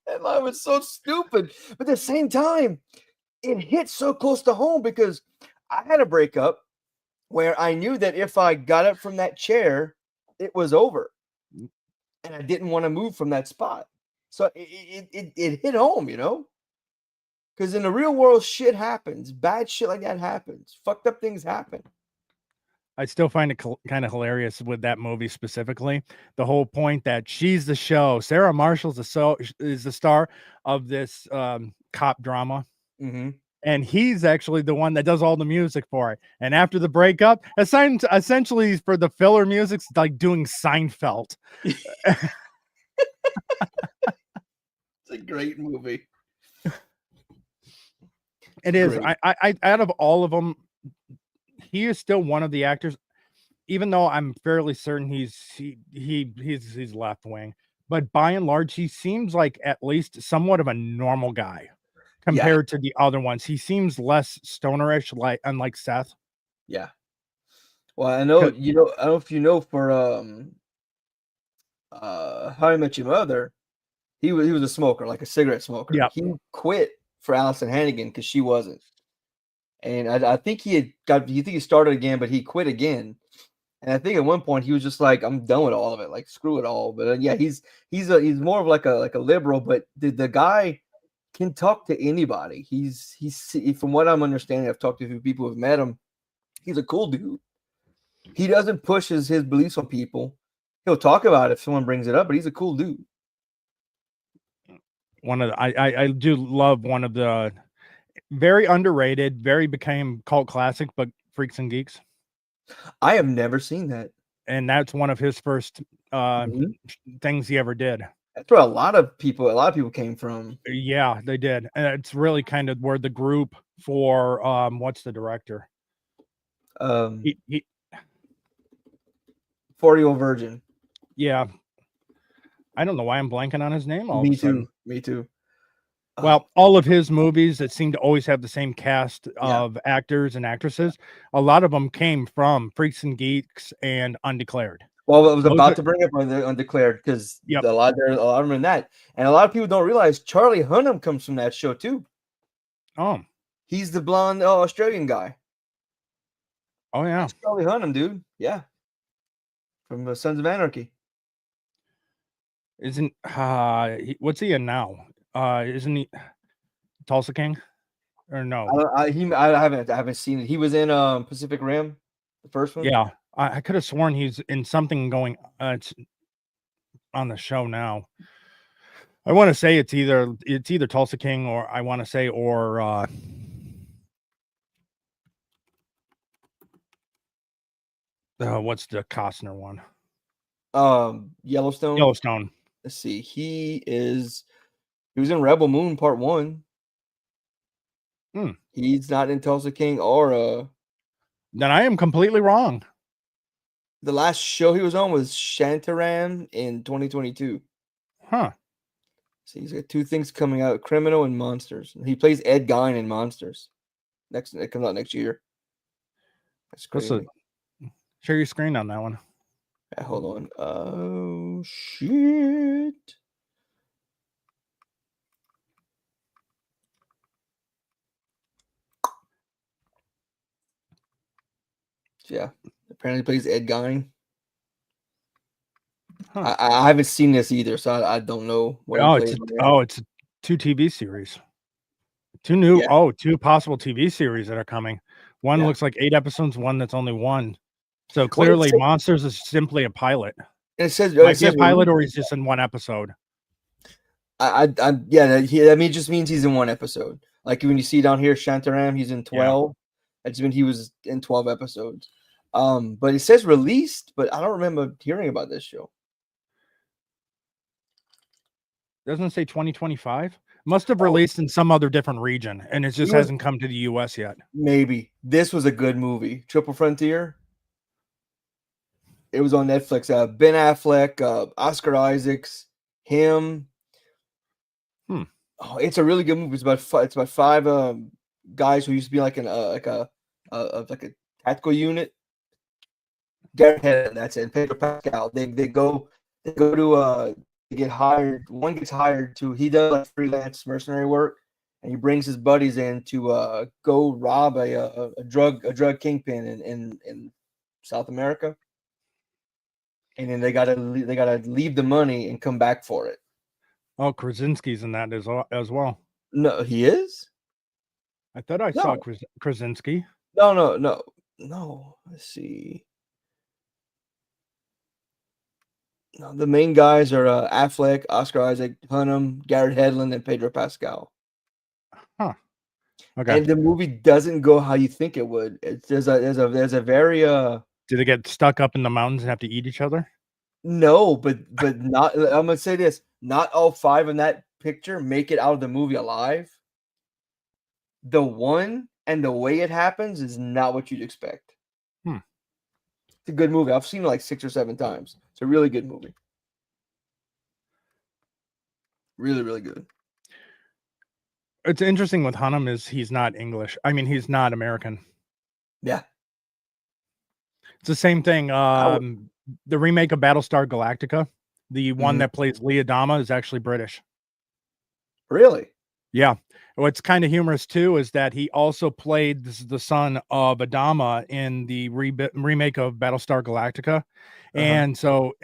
And I was so stupid, but at the same time, it hit so close to home because I had a breakup where I knew that if I got up from that chair, it was over, and I didn't want to move from that spot. So it hit home, you know, because in the real world, shit happens. Bad shit like that happens. Fucked up things happen.
I still find it kind of hilarious with that movie specifically. The whole point that she's the show. Sarah Marshall's is the star of this cop drama.
Mm-hmm.
And he's actually the one that does all the music for it. And after the breakup, essentially for the filler music, it's like doing Seinfeld.
It's a great movie.
It is. I out of all of them, he is still one of the actors, even though I'm fairly certain he's left wing. But by and large, he seems like at least somewhat of a normal guy compared to the other ones. He seems less stonerish, like unlike Seth.
Yeah. Well, I know I don't know if you know for How I Met Your Mother, he was a smoker, like a cigarette smoker.
Yeah.
He quit for Allison Hannigan because she wasn't. And I think he started again, but he quit again. And I think at one point he was just like, I'm done with all of it, like screw it all. But yeah, he's more of like a liberal, but the guy can talk to anybody. He's from what I'm understanding, I've talked to a few people who've met him. He's a cool dude. He doesn't push his beliefs on people. He'll talk about it if someone brings it up, but he's a cool dude.
I do love one of the very underrated, very became cult classic, but Freaks and Geeks.
I have never seen that.
And that's one of his first things he ever did.
That's where a lot of people came from.
Yeah, they did. And it's really kind of where the group for what's the director?
40-Year-Old Virgin.
Yeah. I don't know why I'm blanking on his name all of a sudden.
Me too.
Well, all of his movies that seem to always have the same cast of actors and actresses, a lot of them came from Freaks and Geeks and Undeclared.
Well, I was about to bring up Undeclared because a lot of them in that, and a lot of people don't realize Charlie Hunnam comes from that show too.
Oh,
he's the blonde Australian guy.
Oh yeah,
that's Charlie Hunnam, dude. Yeah, from the Sons of Anarchy.
Isn't what's he in now? Isn't he Tulsa King? Or no?
I haven't seen it. He was in Pacific Rim, the first one.
Yeah, I could have sworn he's in something going. It's on the show now. I want to say it's either Tulsa King or what's the Costner one?
Yellowstone.
Yellowstone.
Let's see. He was in Rebel Moon Part 1. He's not in Tulsa King or
Then I am completely wrong.
The last show he was on was Shantaram in 2022.
Huh.
So he's got two things coming out: Criminal and Monsters. He plays Ed Gein in Monsters. It comes out next year. That's crazy.
Share your screen on that one.
Yeah, hold on. Oh shit. Yeah, apparently plays Ed Gein. Huh. I haven't seen this either, so I don't know what.
It's 2 TV series. Two possible TV series that are coming. One looks like 8 episodes, one that's only 1. So clearly, Monsters is simply a pilot.
It says
might be a pilot, or he's just in 1 episode.
That just means he's in 1 episode. Like when you see down here, Shantaram, he's in 12. Yeah. That just means he was in 12 episodes. But it says released, but I don't remember hearing about this show.
Doesn't it say 2025? Must have released in some other different region, and it just hasn't come to the US yet.
Maybe. This was a good movie. Triple Frontier. It was on Netflix. Ben Affleck, Oscar Isaacs, him. Oh, it's a really good movie. It's about 5 guys who used to be like a tactical unit. Garrett Hedlund, that's it. Pedro Pascal. They go to get hired. One gets hired he does like freelance mercenary work, and he brings his buddies in to go rob a drug kingpin in South America. And then they gotta leave the money and come back for it.
Oh, Krasinski's in that as well.
No, he is.
I thought I saw Krasinski.
No. No, let's see. No, the main guys are Affleck, Oscar Isaac, Hunnam, Garrett Hedlund, and Pedro Pascal.
Huh. Okay.
And the movie doesn't go how you think it would. There's a very
Do they get stuck up in the mountains and have to eat each other?
no, but not. I'm gonna say this: not all 5 in that picture make it out of the movie alive. The one and the way it happens is not what you'd expect. It's a good movie. I've seen it like 6 or 7 times. It's a really good movie. Really, really good.
It's interesting with Hunnam is he's not English. I mean, he's not American.
Yeah.
It's the same thing. The remake of Battlestar Galactica, the one that plays Lee Adama, is actually British.
Really?
Yeah. What's kind of humorous too is that he also played the son of Adama in the remake of Battlestar Galactica, and so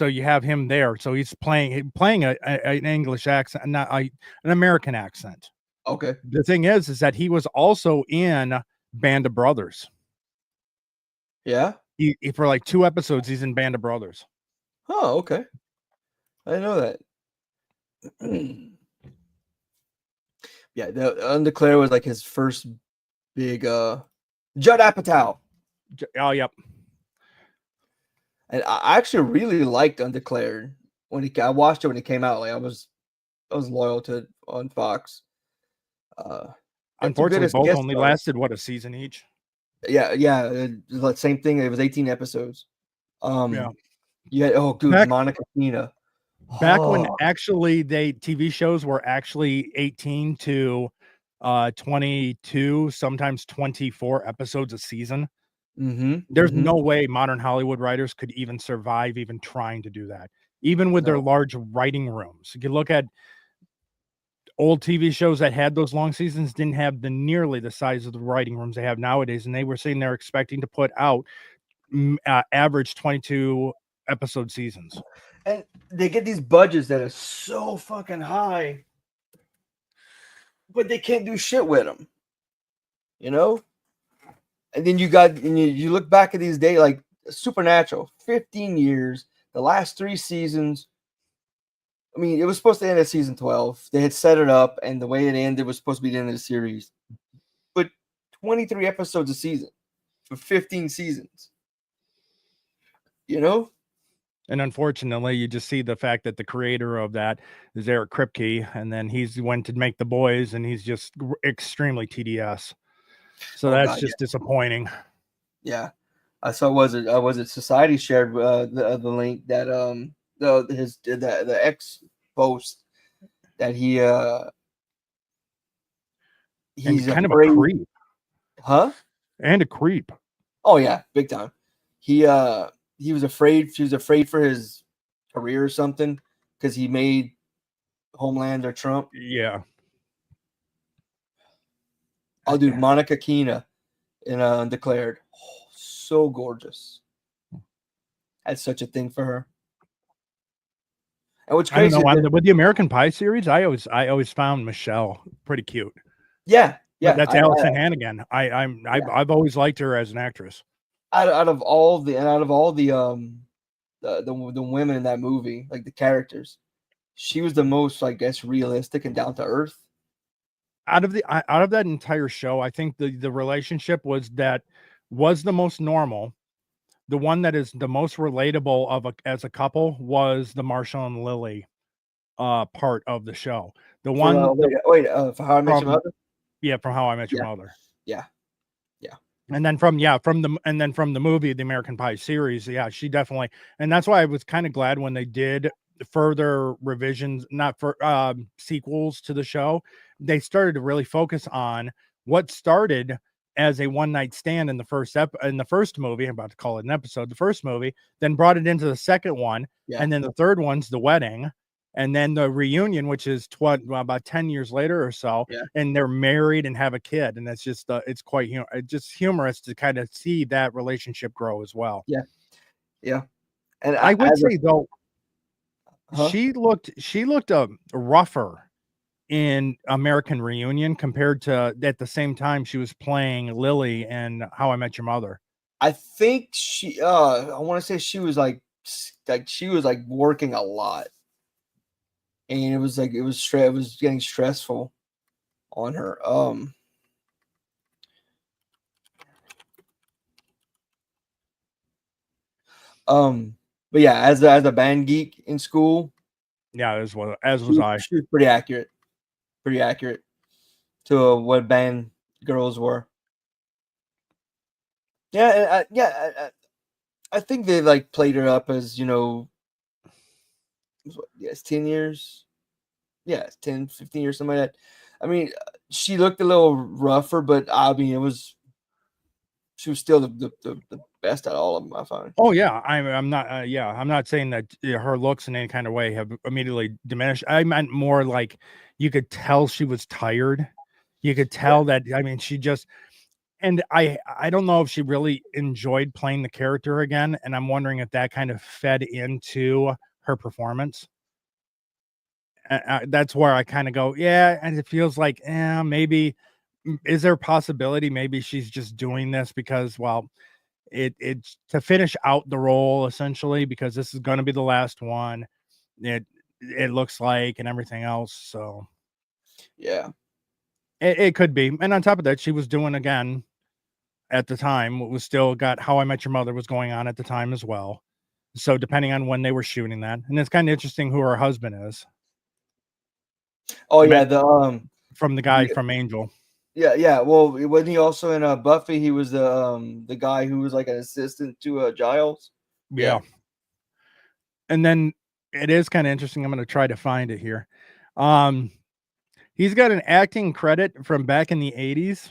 you have him there. So he's playing an English accent, not an American accent.
Okay.
The thing is that he was also in Band of Brothers.
Yeah.
He for like 2 episodes, he's in Band of Brothers.
Oh, okay. I didn't know that. Yeah, the Undeclared was like his first big Judd Apatow.
Oh, yep.
And I actually really liked Undeclared when I watched it when it came out. Like I was loyal to it on Fox.
Unfortunately, both only lasted a season each.
Yeah, same thing. It was 18 episodes.
Yeah.
Monica Tina.
Back when actually TV shows were actually 18 to 22, sometimes 24 episodes a season. There's no way modern Hollywood writers could even survive even trying to do that, even with their large writing rooms. You can look at old TV shows that had those long seasons, didn't have nearly the size of the writing rooms they have nowadays, and they were saying they're expecting to put out average 22 episode seasons.
And they get these budgets that are so fucking high, but they can't do shit with them. You know? And then you look back at these days, like Supernatural, 15 years, the last 3 seasons. I mean, it was supposed to end at season 12. They had set it up, and the way it ended was supposed to be the end of the series. But 23 episodes a season for 15 seasons. You know?
And unfortunately, you just see the fact that the creator of that is Eric Kripke, and then he's went to make The Boys, and he's just extremely tedious. So that's just disappointing.
Yeah, I saw. Was it Society shared the link that the ex post that he's
kind of a creep,
huh?
And a creep.
Oh yeah, big time. He was afraid. She was afraid for his career or something because he made Homelander Trump.
Yeah.
Oh, dude, Monica Keena in Undeclared. Oh, so gorgeous. Had such a thing for her. And what's crazy
with the American Pie series, I always found Michelle pretty cute.
Yeah.
But that's Allison Hannigan. I've always liked her as an actress.
Out of all the women in that movie, like the characters, she was the most, I guess, realistic and down to earth.
Out of that entire show, I think the relationship was the most normal. The one that is the most relatable as a couple was the Marshall and Lily part of the show. The one
for How I Met Your Mother?
Yeah, from How I Met Your Mother.
Yeah.
And then from the movie, the American Pie series, yeah, she definitely, and that's why I was kind of glad when they did further revisions, not for sequels to the show. They started to really focus on what started as a one-night stand in the first movie. I'm about to call it an episode. The first movie, then brought it into the second one, and then the third one's the wedding, and then the reunion, which is about 10 years later or so, and they're married and have a kid, and that's just it's quite just humorous to kind of see that relationship grow as well.
Yeah. And
I would say though, she looked rougher in American Reunion compared to at the same time she was playing Lily in How I Met Your Mother.
I think she I want to say she was like she was like working a lot. And it was like it was getting stressful on her. But yeah, as a band geek in school,
Yeah, as was I.
she was pretty accurate to what band girls were. Yeah, and I think they like played her up as yes, 10 years, yeah, 10, 15 years, something like that. I mean, she looked a little rougher, but I mean, she was still the best at all of them. I find.
Oh yeah, I'm not. I'm not saying that her looks in any kind of way have immediately diminished. I meant more like you could tell she was tired. You could tell that. I mean, she just. And I don't know if she really enjoyed playing the character again, and I'm wondering if that kind of fed into her performance. That's where I kind of go, yeah, and it feels like, maybe is there a possibility maybe she's just doing this because, well, it's to finish out the role essentially because this is going to be the last one. It looks like and everything else. So
Yeah,
it could be. And on top of that, she was doing again at the time. It was still got How I Met Your Mother was going on at the time as well. So depending on when they were shooting that, and it's kind of interesting who her husband is.
oh yeah,
From the guy from Angel.
yeah. Well, wasn't he also in Buffy? He was the guy who was like an assistant to Giles.
Yeah. And then it is kind of interesting. I'm going to try to find it here. He's got an acting credit from back in the 80s.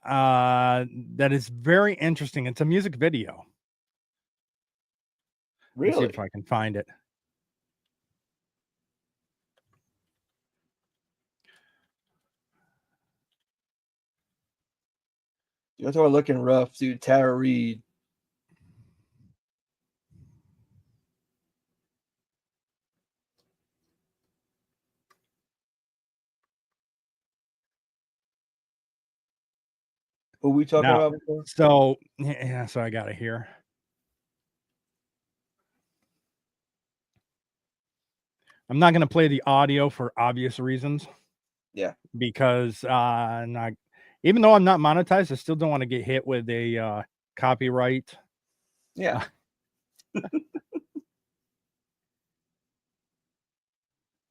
That is very interesting. It's a music video.
Really?
Let's see if I can find it.
You're looking rough, dude. Tara Reid. Who we talking about before?
So yeah, so I got it here. I'm not going to play the audio for obvious reasons.
Yeah.
Because even though I'm not monetized, I still don't want to get hit with a copyright.
Yeah.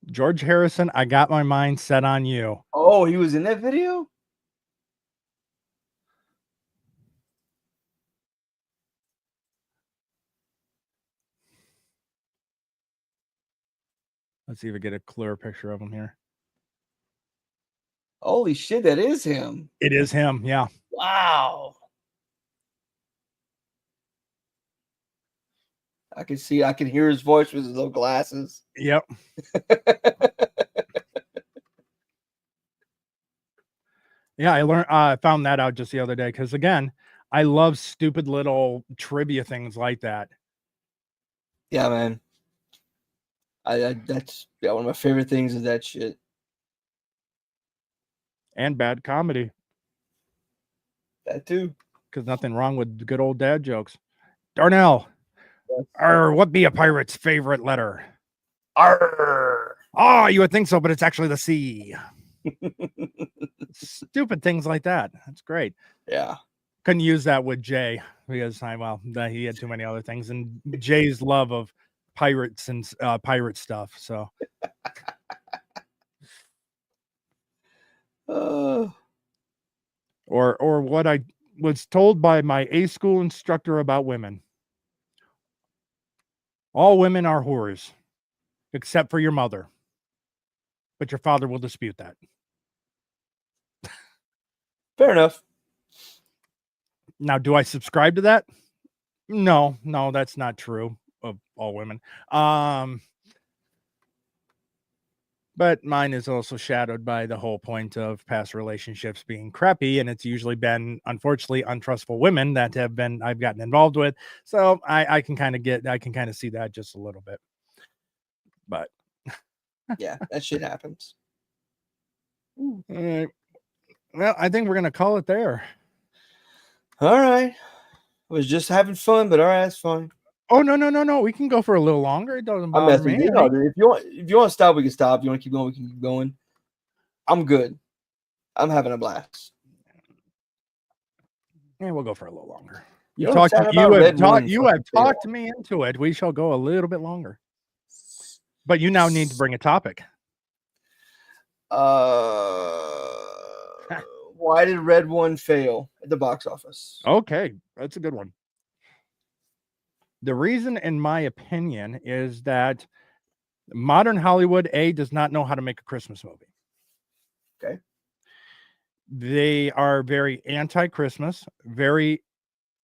George Harrison, I got my mind set on you.
Oh, he was in that video?
Let's see if I get a clearer picture of him here.
Holy shit, that is him.
It is him, yeah.
Wow. I can hear his voice with his little glasses.
Yep. Yeah, I found that out just the other day because again, I love stupid little trivia things like that.
Yeah, man. That's one of my favorite things is that shit.
And bad comedy.
That too.
Because nothing wrong with good old dad jokes. Darnell, what be a pirate's favorite letter?
Arr.
Oh, you would think so, but it's actually the C. Stupid things like that. That's great.
Yeah.
Couldn't use that with Jay because he had too many other things, and Jay's love of pirates and pirate stuff. So, or what I was told by my A school instructor about women. All women are whores, except for your mother. But your father will dispute that.
Fair enough.
Now, do I subscribe to that? No, that's not true of all women. But mine is also shadowed by the whole point of past relationships being crappy, and it's usually been, unfortunately, untrustful women that I've gotten involved with. So I can kind of see that just a little bit. But
Yeah, that shit happens.
all right. Well, I think we're gonna call it there.
All right. I was just having fun, but all right, that's fine.
Oh no. We can go for a little longer. It doesn't
I'm
bother
messing
me.
with you. No, dude, if you want to stop, we can stop. If you want to keep going, we can keep going. I'm good. I'm having a blast.
Yeah, we'll go for a little longer.
You know, chat about Red One
You have
fucking fail.
talked me into it. We shall go a little bit longer. But you now need to bring a topic.
Why did Red One fail at the box office?
Okay, that's a good one. The reason, in my opinion, is that modern Hollywood does not know how to make a Christmas movie.
Okay.
They are very anti-Christmas, very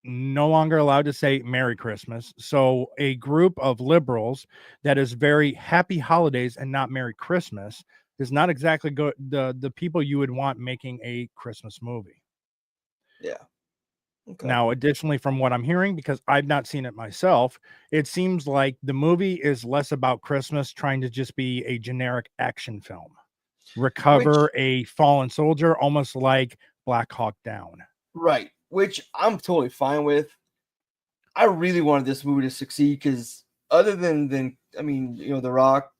no longer allowed to say Merry Christmas. So a group of liberals that is very happy holidays and not Merry Christmas is not exactly the people you would want making a Christmas movie.
Yeah. Okay.
Now, additionally, from what I'm hearing, because I've not seen it myself, it seems like the movie is less about Christmas, trying to just be a generic action film. Recover a fallen soldier, almost like Black Hawk Down.
Right. Which I'm totally fine with. I really wanted this movie to succeed because other than I mean, you know, The Rock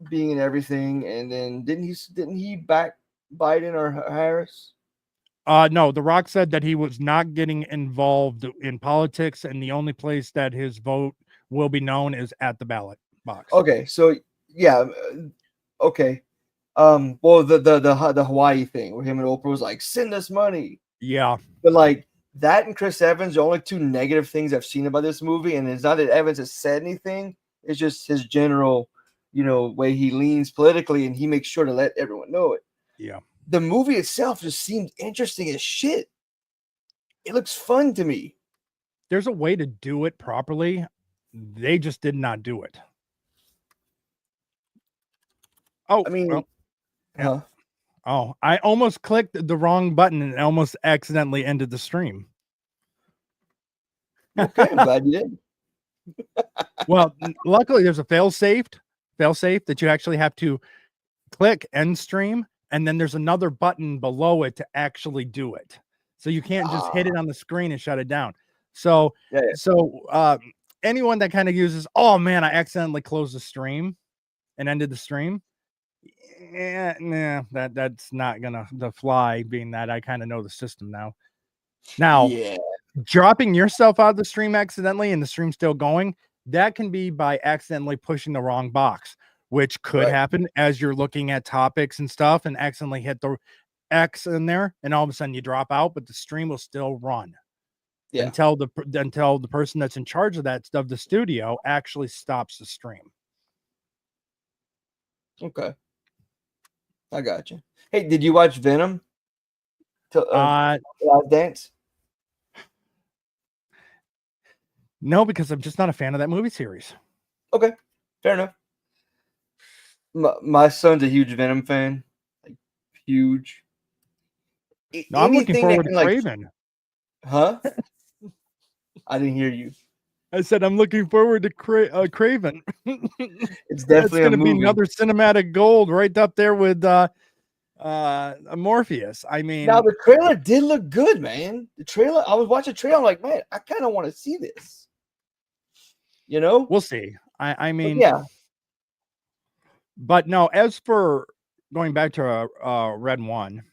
being in everything, and then didn't he back Biden or Harris?
No, The Rock said that he was not getting involved in politics, and the only place that his vote will be known is at the ballot box.
Okay, so yeah, okay. Well, the Hawaii thing where him and Oprah was like, "Send us money."
Yeah,
But like that and Chris Evans, the only two negative things I've seen about this movie, and it's not that Evans has said anything, it's just his general, you know, way he leans politically, and he makes sure to let everyone know it.
yeah.
The movie itself just seemed interesting as shit. It looks fun to me.
There's a way to do it properly. They just did not do it. Oh,
I mean,
well, yeah.
huh?
Oh, I almost clicked the wrong button and almost accidentally ended the stream.
Okay, I'm glad you did.
Well, luckily there's a fail safe that you actually have to click end stream, and then there's another button below it to actually do it. So you can't just hit it on the screen and shut it down. So,
Yeah.
Anyone that kind of uses, oh man, I accidentally closed the stream and ended the stream. Yeah, nah, that's not gonna fly, being that I kind of know the system now. Now,
Yeah.
dropping yourself out of the stream accidentally and the stream's still going, that can be by accidentally pushing the wrong box, which could happen as you're looking at topics and stuff and accidentally hit the X in there, and all of a sudden you drop out, but the stream will still run until the person that's in charge of that stuff, the studio, actually stops the stream.
Okay. I got you. Hey, did you watch Venom? Last Dance?
No, because I'm just not a fan of that movie series.
Okay, fair enough. My son's a huge Venom fan, like huge.
No, I'm looking forward to
like,
Craven.
Huh? I didn't hear you.
I said I'm looking forward to Craven.
It's definitely
going to be another cinematic gold right up there with Morpheus. I mean,
now the trailer did look good, man. The trailer, I was watching the trailer, I'm like, man, I kind of want to see this. You know,
we'll see. I mean,
yeah.
But no, as for going back to Red One,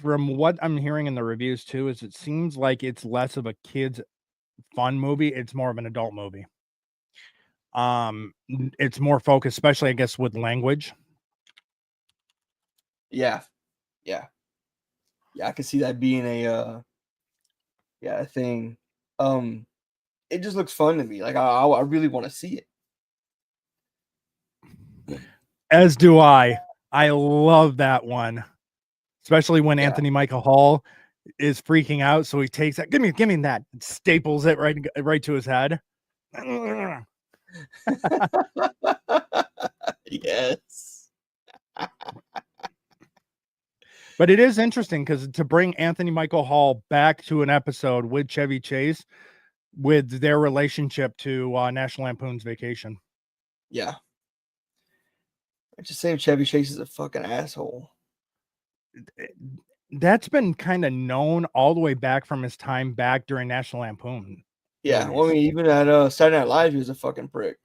from what I'm hearing in the reviews too, is it seems like it's less of a kid's fun movie. It's more of an adult movie. It's more focused, especially I guess with language.
Yeah. I can see that being a thing. It just looks fun to me. Like I really want to see it.
As do I. I love that one, especially when Anthony Michael Hall is freaking out. So he takes that. Give me that. Staples it right to his head.
Yes.
But it is interesting because to bring Anthony Michael Hall back to an episode with Chevy Chase, with their relationship to National Lampoon's Vacation.
Yeah. It's the same Chevy Chase is a fucking asshole.
That's been kind of known all the way back from his time back during National Lampoon.
Yeah, well, I
movies.
mean, even at Saturday Night Live, he was a fucking prick.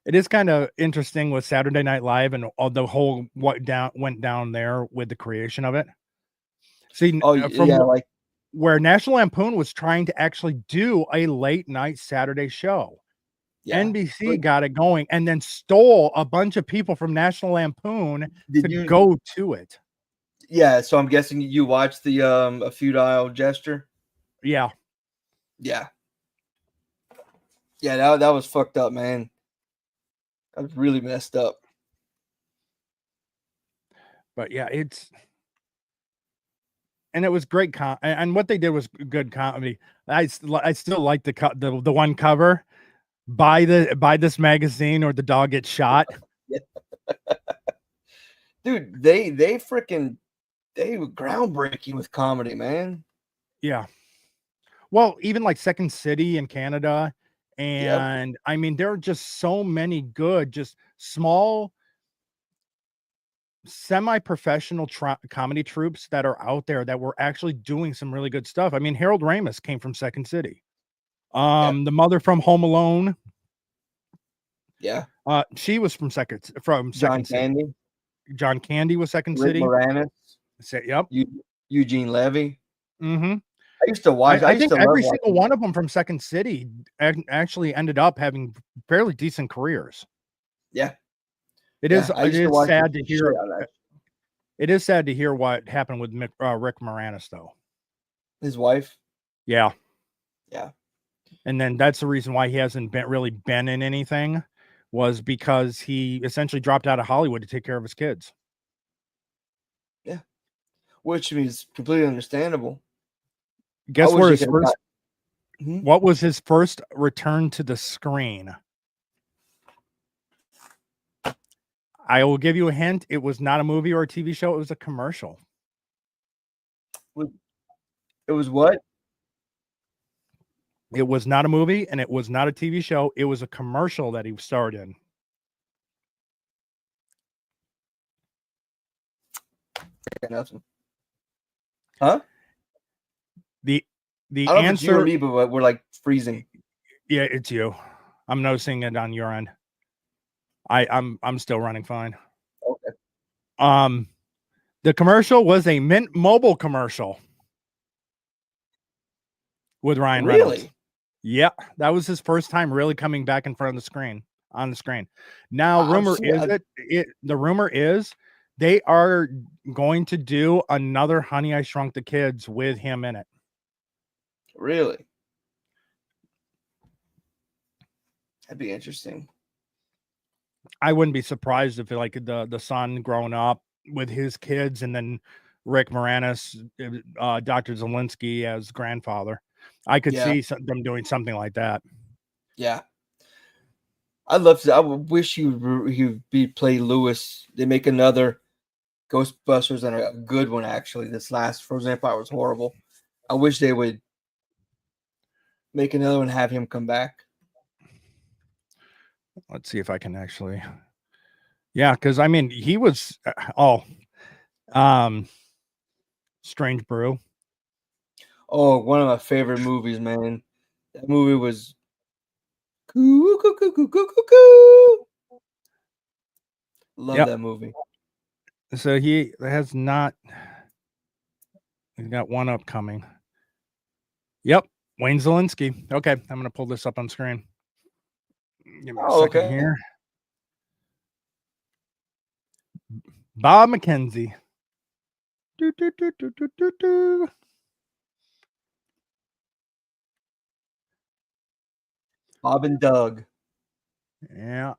It is kind of interesting with Saturday Night Live and all the whole what went down there with the creation of it. See, from
yeah, like
where National Lampoon was trying to actually do a late night Saturday show.
yeah.
NBC got it going and then stole a bunch of people from National Lampoon to go to it.
Yeah, so I'm guessing you watched the A Futile Gesture.
Yeah.
Yeah. Yeah, that was fucked up, man. That was really messed up.
But yeah, and it was great and what they did was good comedy. I still like the one cover, buy this magazine or the dog gets shot.
Dude, they were groundbreaking with comedy, man.
Yeah. Well, even like Second City in Canada. And I mean, there are just so many good, just small, semi-professional comedy troupes that are out there that were actually doing some really good stuff. I mean, Harold Ramis came from Second City. The mother from Home Alone.
Yeah.
She was from Second
John
City.
Candy.
John Candy was Second
Rick
City.
Moranis.
Yep.
Eugene Levy.
Mm-hmm.
I used to watch.
I think every single one of them from Second City actually ended up having fairly decent careers.
Yeah.
It is sad to hear. It is sad to hear what happened with Rick Moranis, though.
His wife.
Yeah.
Yeah.
And then that's the reason why he hasn't been in anything, was because he essentially dropped out of Hollywood to take care of his kids.
Yeah. Which is completely understandable.
Guess where his first what was his first return to the screen? I will give you a hint. It was not a movie or a TV show. It was a commercial.
It was what?
It was not a movie and it was not a TV show. It was a commercial that he starred in.
Nothing. Huh?
The
I don't know if it's you or me, but we're like freezing.
Yeah, it's you. I'm noticing it on your end. I'm still running fine.
Okay.
The commercial was a Mint Mobile commercial with Ryan Reynolds.
Really?
Yeah, that was his first time really coming back in front of the screen, on the screen. Now, the rumor is they are going to do another Honey, I Shrunk the Kids with him in it.
Really? That'd be interesting.
I wouldn't be surprised if like the son growing up with his kids and then Rick Moranis, Dr. Zelensky as grandfather. I could see them doing something like that.
Yeah. I'd love to. I wish he'd play Lewis. They make another Ghostbusters and a good one, actually. This last Frozen Empire was horrible. I wish they would make another one and have him come back.
Let's see if I can actually. Yeah, because I mean, he was. Strange Brew.
Oh, one of my favorite movies, man. That movie was. Love that movie.
So he has not. He's got one upcoming. Yep, Wayne Zelensky. Okay, I'm gonna pull this up on screen. Give me a second here. Bob McKenzie.
Bob and Doug.
Yeah.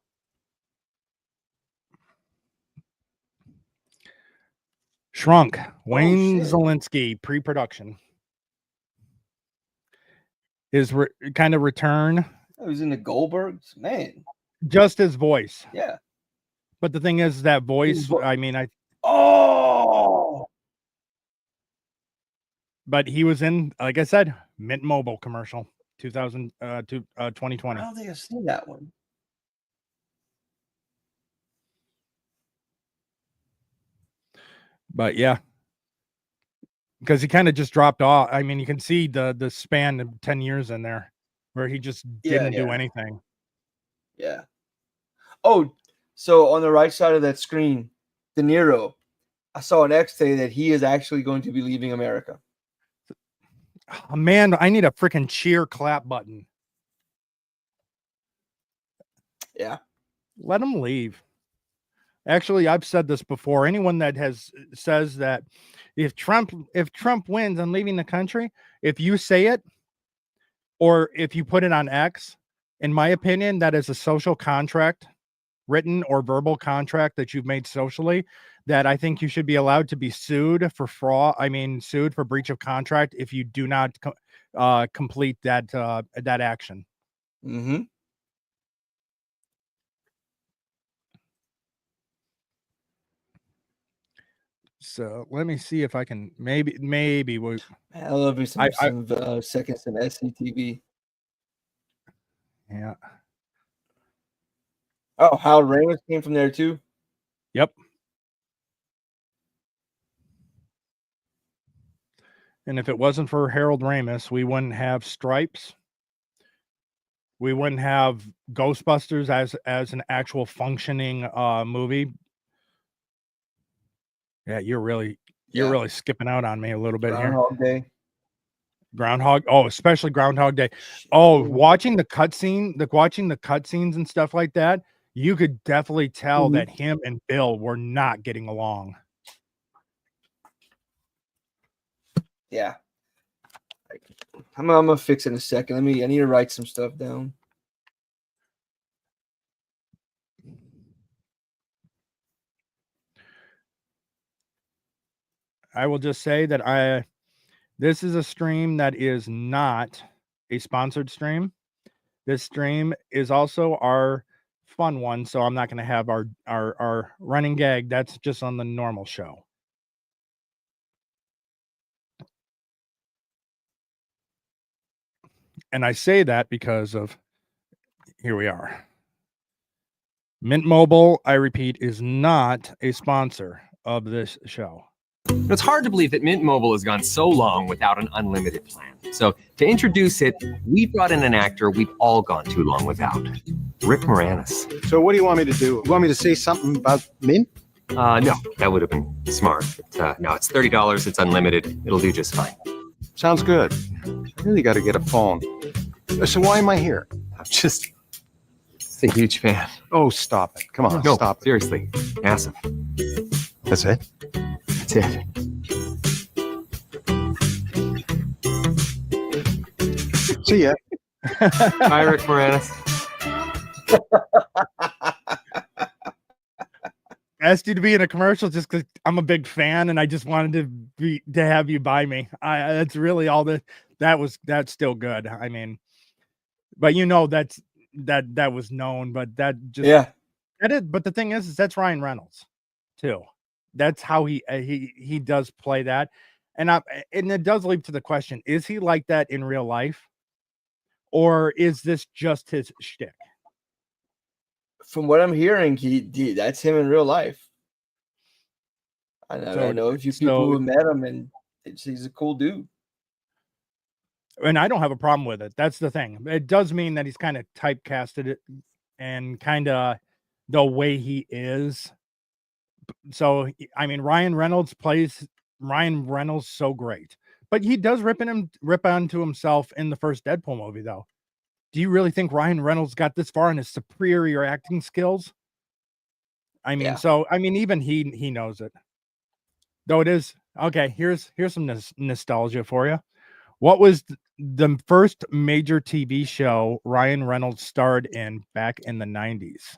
Shrunk. Wayne Zelensky pre-production. His kind of return.
Oh, he's in the Goldbergs, man.
Just his voice.
Yeah.
But the thing is, that voice. I mean,
Oh.
But he was in, like I said, Mint Mobile commercial, 2020.
I don't think I've seen that one.
But yeah, because he kind of just dropped off. I mean, you can see the span of 10 years in there where he just didn't do anything.
Yeah. Oh, so on the right side of that screen, De Niro, I saw an X say that he is actually going to be leaving America.
Oh, man, I need a freaking cheer clap button.
Yeah.
Let him leave. Actually, I've said this before. Anyone that says that if Trump wins, I'm leaving the country, if you say it or if you put it on X, in my opinion, that is a social contract, written or verbal contract that you've made socially, that I think you should be allowed to be sued for fraud. I mean, sued for breach of contract if you do not complete that action.
Mm-hmm.
So let me see if I can maybe we.
I love me some seconds in SCTV.
Yeah.
Oh, Howard Ramis came from there too.
Yep. And if it wasn't for Harold Ramis, we wouldn't have Stripes. We wouldn't have Ghostbusters as an actual functioning movie. Yeah, you're really skipping out on me a little bit
Groundhog Day.
Especially Groundhog Day. Oh, watching the cutscenes and stuff like that, you could definitely tell that him and Bill were not getting along.
Yeah. I'm gonna fix it in a second. I need to write some stuff down.
I will just say that this is a stream that is not a sponsored stream. This stream is also our fun one, so I'm not going to have our running gag. That's just on the normal show. And I say that because of, here we are. Mint Mobile, I repeat, is not a sponsor of this show.
It's hard to believe that Mint Mobile has gone so long without an unlimited plan. So to introduce it, we brought in an actor we've all gone too long without. Rick Moranis.
So what do you want me to do? You want me to say something about Mint?
No, that would have been smart. But, no, it's $30. It's unlimited. It'll do just fine.
Sounds good. I really got to get a phone. So why am I here?
I'm just a huge fan.
Oh, stop it. Come on,
No,
stop it.
seriously. Massive.
That's it?
That's it.
See ya.
Bye, Rick Moranis.
Asked you to be in a commercial just because I'm a big fan and I just wanted to have you by me. That's really all that's still good. I mean, but that was known, but that just but the thing is that's Ryan Reynolds too. That's how he does play that, and it does lead to the question: is he like that in real life, or is this just his shtick?
From what I'm hearing, that's him in real life. I know a few people who met him, and he's a cool dude.
And I don't have a problem with it. That's the thing. It does mean that he's kind of typecasted it and kind of the way he is. So, I mean, Ryan Reynolds plays Ryan Reynolds so great, but he does rip onto himself in the first Deadpool movie, though. Do you really think Ryan Reynolds got this far in his superior acting skills? I mean, so I mean, even he knows it. Though it is okay. Here's some nostalgia for you. What was the first major TV show Ryan Reynolds starred in back in the 90s?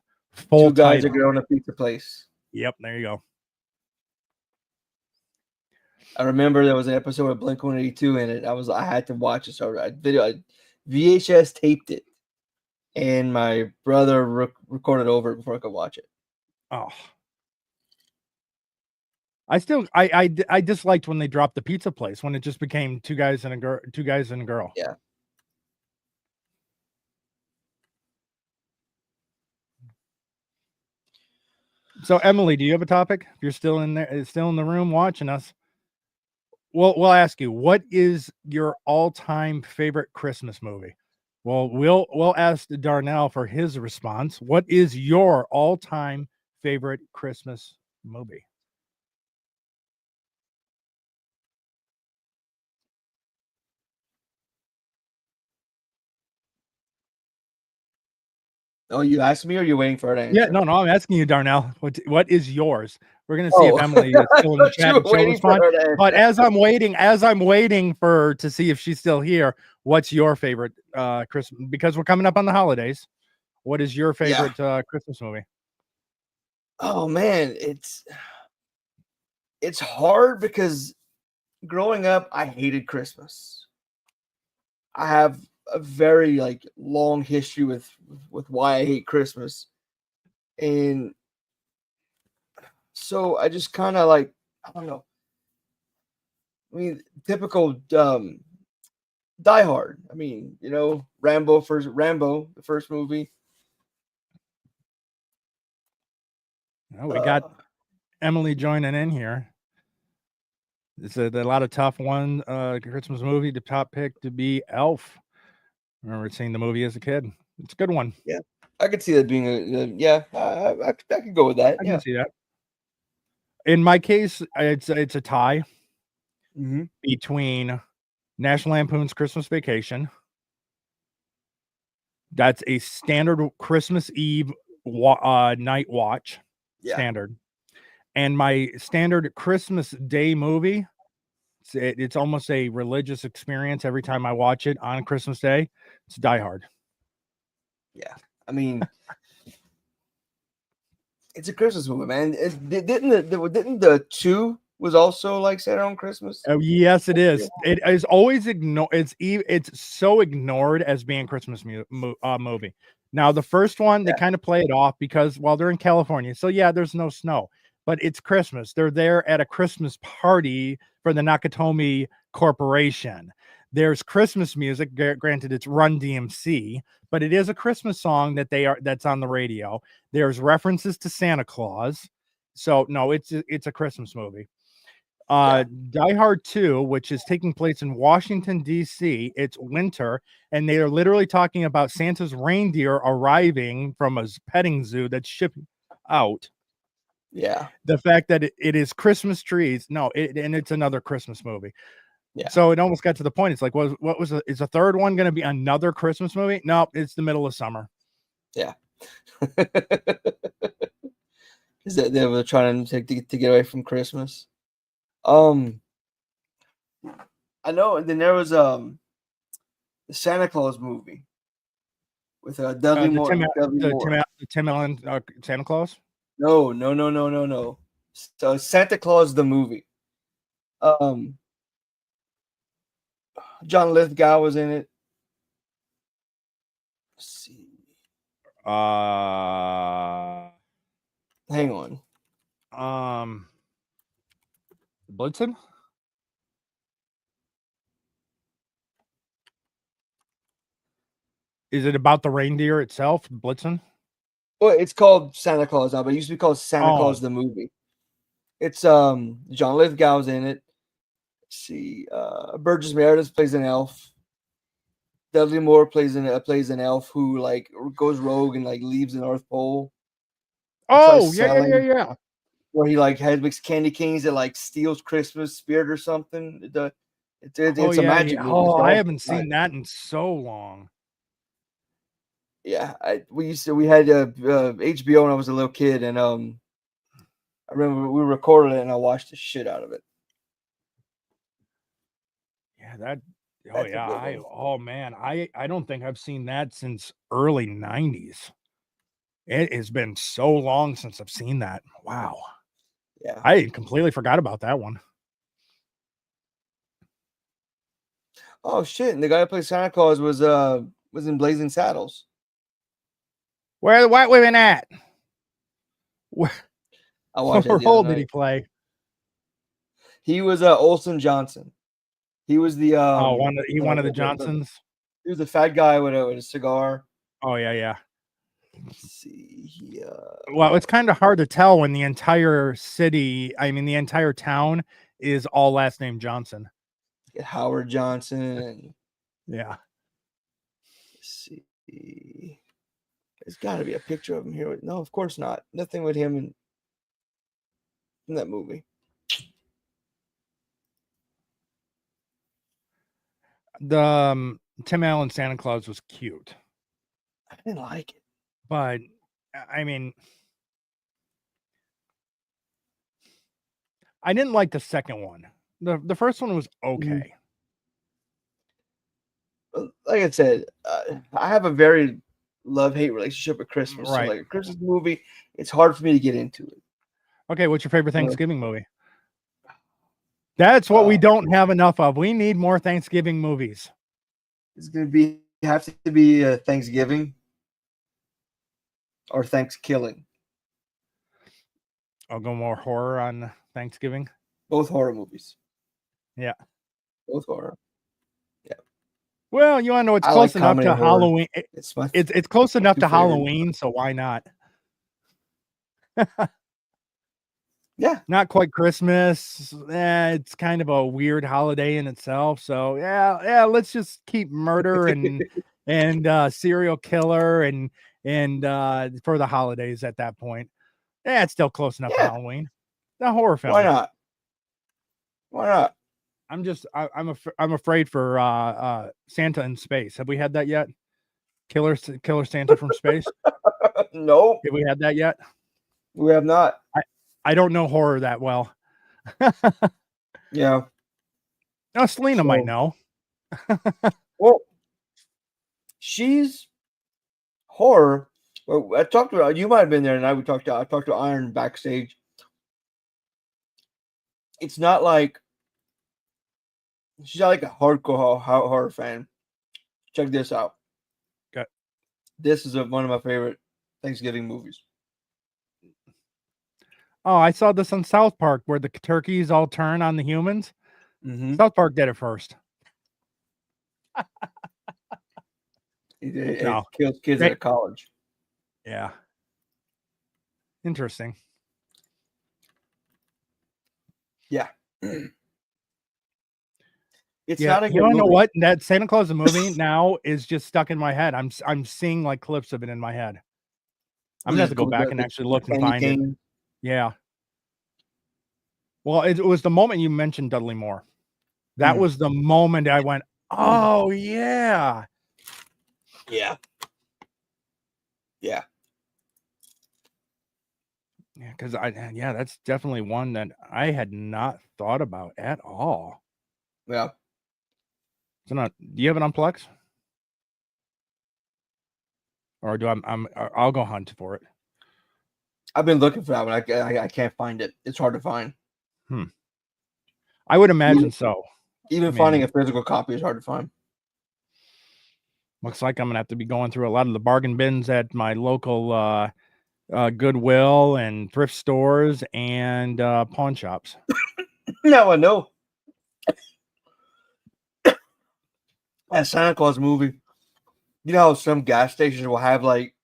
Two Guys, a Girl, and a Pizza Place.
Yep, there you go.
I remember there was an episode of Blink-182 in it. I had to watch it, so I VHS taped it, and my brother recorded over it before I could watch it.
Oh, I disliked when they dropped the pizza place, when it just became two guys and a girl.
Yeah.
So Emily, do you have a topic? If you're still in there, still in the room watching us, we'll ask you, what is your all-time favorite Christmas movie? Well, we'll ask Darnell for his response. What is your all-time favorite Christmas movie?
Oh, you asked me, or you waiting for her to answer?
Yeah, no, I'm asking you, Darnell. What is yours? We're gonna see if
Oh.
Emily is still in the
I thought you
chat.
were
And she'll
waiting for
respond.
her to
But
answer.
as I'm waiting for to see if she's still here, what's your favorite Christmas? Because we're coming up on the holidays. What is your favorite Christmas movie?
Oh man, it's hard because growing up, I hated Christmas. I have a very like long history with why I hate Christmas, and so I just kind of like, I don't know. I mean, typical Die Hard. I mean, Rambo, the first movie.
Oh, we got Emily joining in here. It's a lot of tough one Christmas movie. The top pick to be Elf. I remember seeing the movie as a kid. It's a good one.
Yeah, I could see that being I could go with that.
I
Yeah.
can see that. In my case, it's a tie between National Lampoon's Christmas Vacation. That's a standard Christmas Eve night watch.
Yeah.
Standard. And my standard Christmas Day movie, it's almost a religious experience every time I watch it on Christmas Day. It's Die Hard.
Yeah. I mean, it's a Christmas movie, man. Didn't the 2 was also like set on Christmas?
Oh, yes, it is. It is always ignored. It's so ignored as being a Christmas movie. Now, the first one, they kind of play it off because, well, they're in California. So, yeah, there's no snow, but it's Christmas. They're there at a Christmas party for the Nakatomi Corporation. There's Christmas music. Granted, it's Run DMC, but it is a Christmas song that's on the radio. There's references to Santa Claus. So, no, it's a Christmas movie. Die Hard 2, which is taking place in Washington, D.C. It's winter, and they are literally talking about Santa's reindeer arriving from a petting zoo that's shipped out.
Yeah.
The fact that it is Christmas trees. No, and it's another Christmas movie.
Yeah.
So it almost got to the point. It's like, is the third one going to be another Christmas movie? No, it's the middle of summer.
Yeah. Is that they were trying to get away from Christmas? I know. And then there was the Santa Claus movie with Dudley Moore.
The Tim Allen Santa Claus.
No. So Santa Claus the movie. John Lithgow was in it. Let's see. Hang on.
Blitzen? Is it about the reindeer itself, Blitzen?
Well, it's called Santa Claus now, but it used to be called Santa Claus the movie. It's John Lithgow's in it. Let's see, Burgess Meredith plays an elf. Dudley Moore plays an elf who like goes rogue and like leaves the North Pole.
Oh, yeah.
Where he like makes candy canes that like steals Christmas spirit or something. It's a magic movie.
Oh, I haven't seen that in so long.
Yeah, we had HBO when I was a little kid, and I remember we recorded it and I watched the shit out of it.
Yeah, I don't think I've seen that since early 90s. It has been so long since I've seen that. Wow.
Yeah.
I completely forgot about that one.
Oh shit. And the guy who plays Santa Claus was in Blazing Saddles.
Where are the white women at?
I watched
What role did he play?
He was Olsen Johnson. He was the
one of the Johnsons.
He was the fat guy with a cigar.
Oh yeah.
Let's see. He,
Well, it's kind of hard to tell when the entire city, I mean the entire town, is all last name Johnson.
Howard Johnson. And
Yeah.
let's see. There's got to be a picture of him here. No, of course not. Nothing with him in that movie.
The Tim Allen Santa Claus was cute,
I didn't like it.
but I mean, I didn't like the second one. The first one was okay.
Like I said, I have a very love-hate relationship with Christmas.
Right.
So like a Christmas movie, it's hard for me to get into it.
Okay, what's your favorite Thanksgiving movie? That's what we don't have enough of. We need more Thanksgiving movies.
It's gonna have to be Thanksgiving or Thanksgiving.
I'll go more horror on Thanksgiving.
Both horror movies.
Yeah.
Both horror. Yeah.
Well, you want to know it's
I
close
like
enough
comedy
to
and horror.
Halloween. It's close enough to
two favorite.
Halloween, so why not?
Yeah.
Not quite Christmas. It's kind of a weird holiday in itself. So yeah, let's just keep murder and serial killer and for the holidays at that point. Yeah, it's still close enough to Halloween. The horror film.
Why not? Why not?
I'm afraid for Santa in space. Have we had that yet? Killer Santa from space?
Nope.
Have we had that yet?
We have not.
I don't know horror that well.
Yeah.
No, Selena might know.
Well, she's horror. Well, I talked to her. You might have been there, and I talked to Iron backstage. It's not like she's not like a hardcore horror fan. Check this out.
Okay.
This is one of my favorite Thanksgiving movies.
Oh, I saw this on South Park where the turkeys all turn on the humans.
Mm-hmm.
South Park did it first.
It kills kids at college.
Yeah. Interesting.
Yeah. It's not a good
you want to know
movie.
what? That Santa Claus the movie now is just stuck in my head. I'm seeing like clips of it in my head. I'm gonna have to go back and actually look and find it. Yeah. Well, it was the moment you mentioned Dudley Moore. That was the moment I went, oh yeah.
Yeah. Yeah.
Yeah, because that's definitely one that I had not thought about at all.
Yeah.
So do you have an Unplugged? Or I'll go hunt for it.
I've been looking for that one. I can't find it. It's hard to find.
I would imagine so.
Even finding a physical copy is hard to find.
Looks like I'm gonna have to be going through a lot of the bargain bins at my local Goodwill and thrift stores and pawn shops.
No, I know. That Santa Claus movie. You know how some gas stations will have like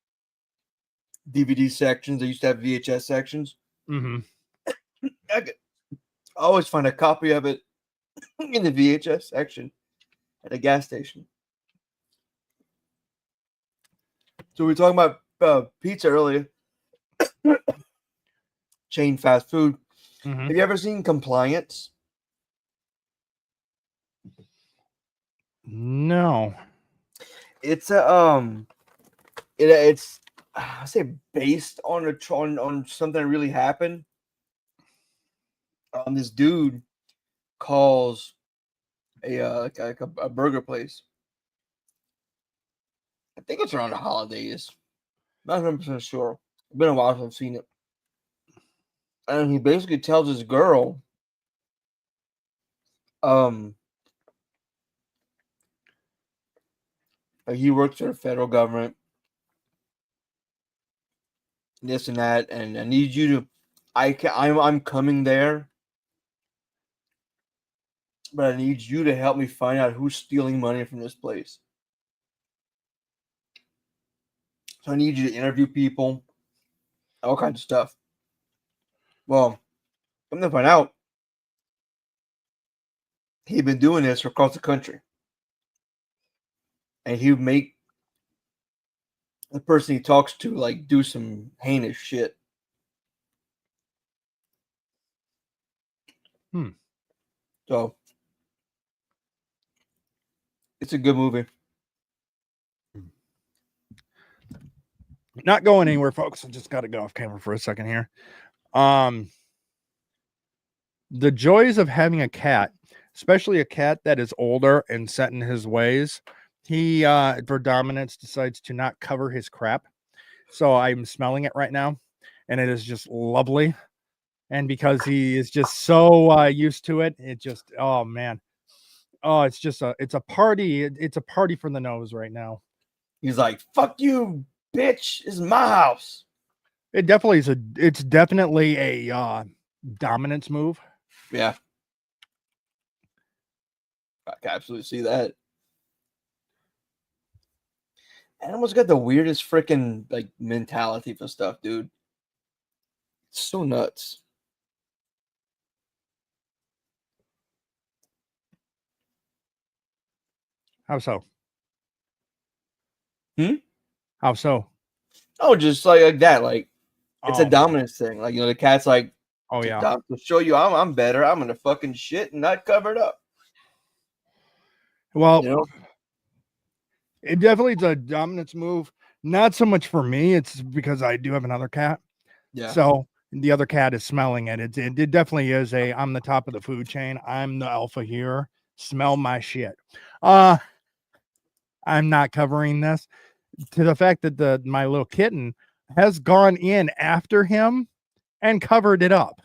DVD sections? They used to have VHS sections.
Mm-hmm.
I always find a copy of it in the VHS section at a gas station. So we were talking about pizza earlier. Chain fast food.
Mm-hmm.
Have you ever seen Compliance?
No.
It's it's I say based on on something that really happened. This dude calls a burger place. I think it's around the holidays. Not 100% sure. It's been a while since I've seen it. And he basically tells his girl, he works for the federal government, this and that, and I need you to, I'm coming there but I need you to help me find out who's stealing money from this place. So I need you to interview people, all kinds of stuff. Well, come to find out, he'd been doing this across the country. And he would make the person he talks to like do some heinous shit. So it's a good movie.
Not going anywhere, folks. I just got to go off camera for a second here. The joys of having a cat, especially a cat that is older and set in his ways. He, for dominance, decides to not cover his crap. So I'm smelling it right now, and it is just lovely. And because he is just so used to it, it just, oh man, oh, it's a party. It's a party for the nose right now.
He's like, "Fuck you, bitch! This is my house."
It's definitely a dominance move.
Yeah, I can absolutely see that. Animals got the weirdest freaking like mentality for stuff, dude. It's so nuts.
How so?
Hmm?
How so?
Oh, just like that. Like it's a
Oh,
dominance thing. Like, you know, the cat's like,
oh yeah.
To show you I'm better. I'm gonna fucking shit and not cover it up.
Well,
You know?
it definitely is a dominance move. Not so much for me. It's because I do have another cat.
Yeah.
So the other cat is smelling it. It definitely is I'm the top of the food chain. I'm the alpha here. Smell my shit. I'm not covering this. To the fact that my little kitten has gone in after him and covered it up.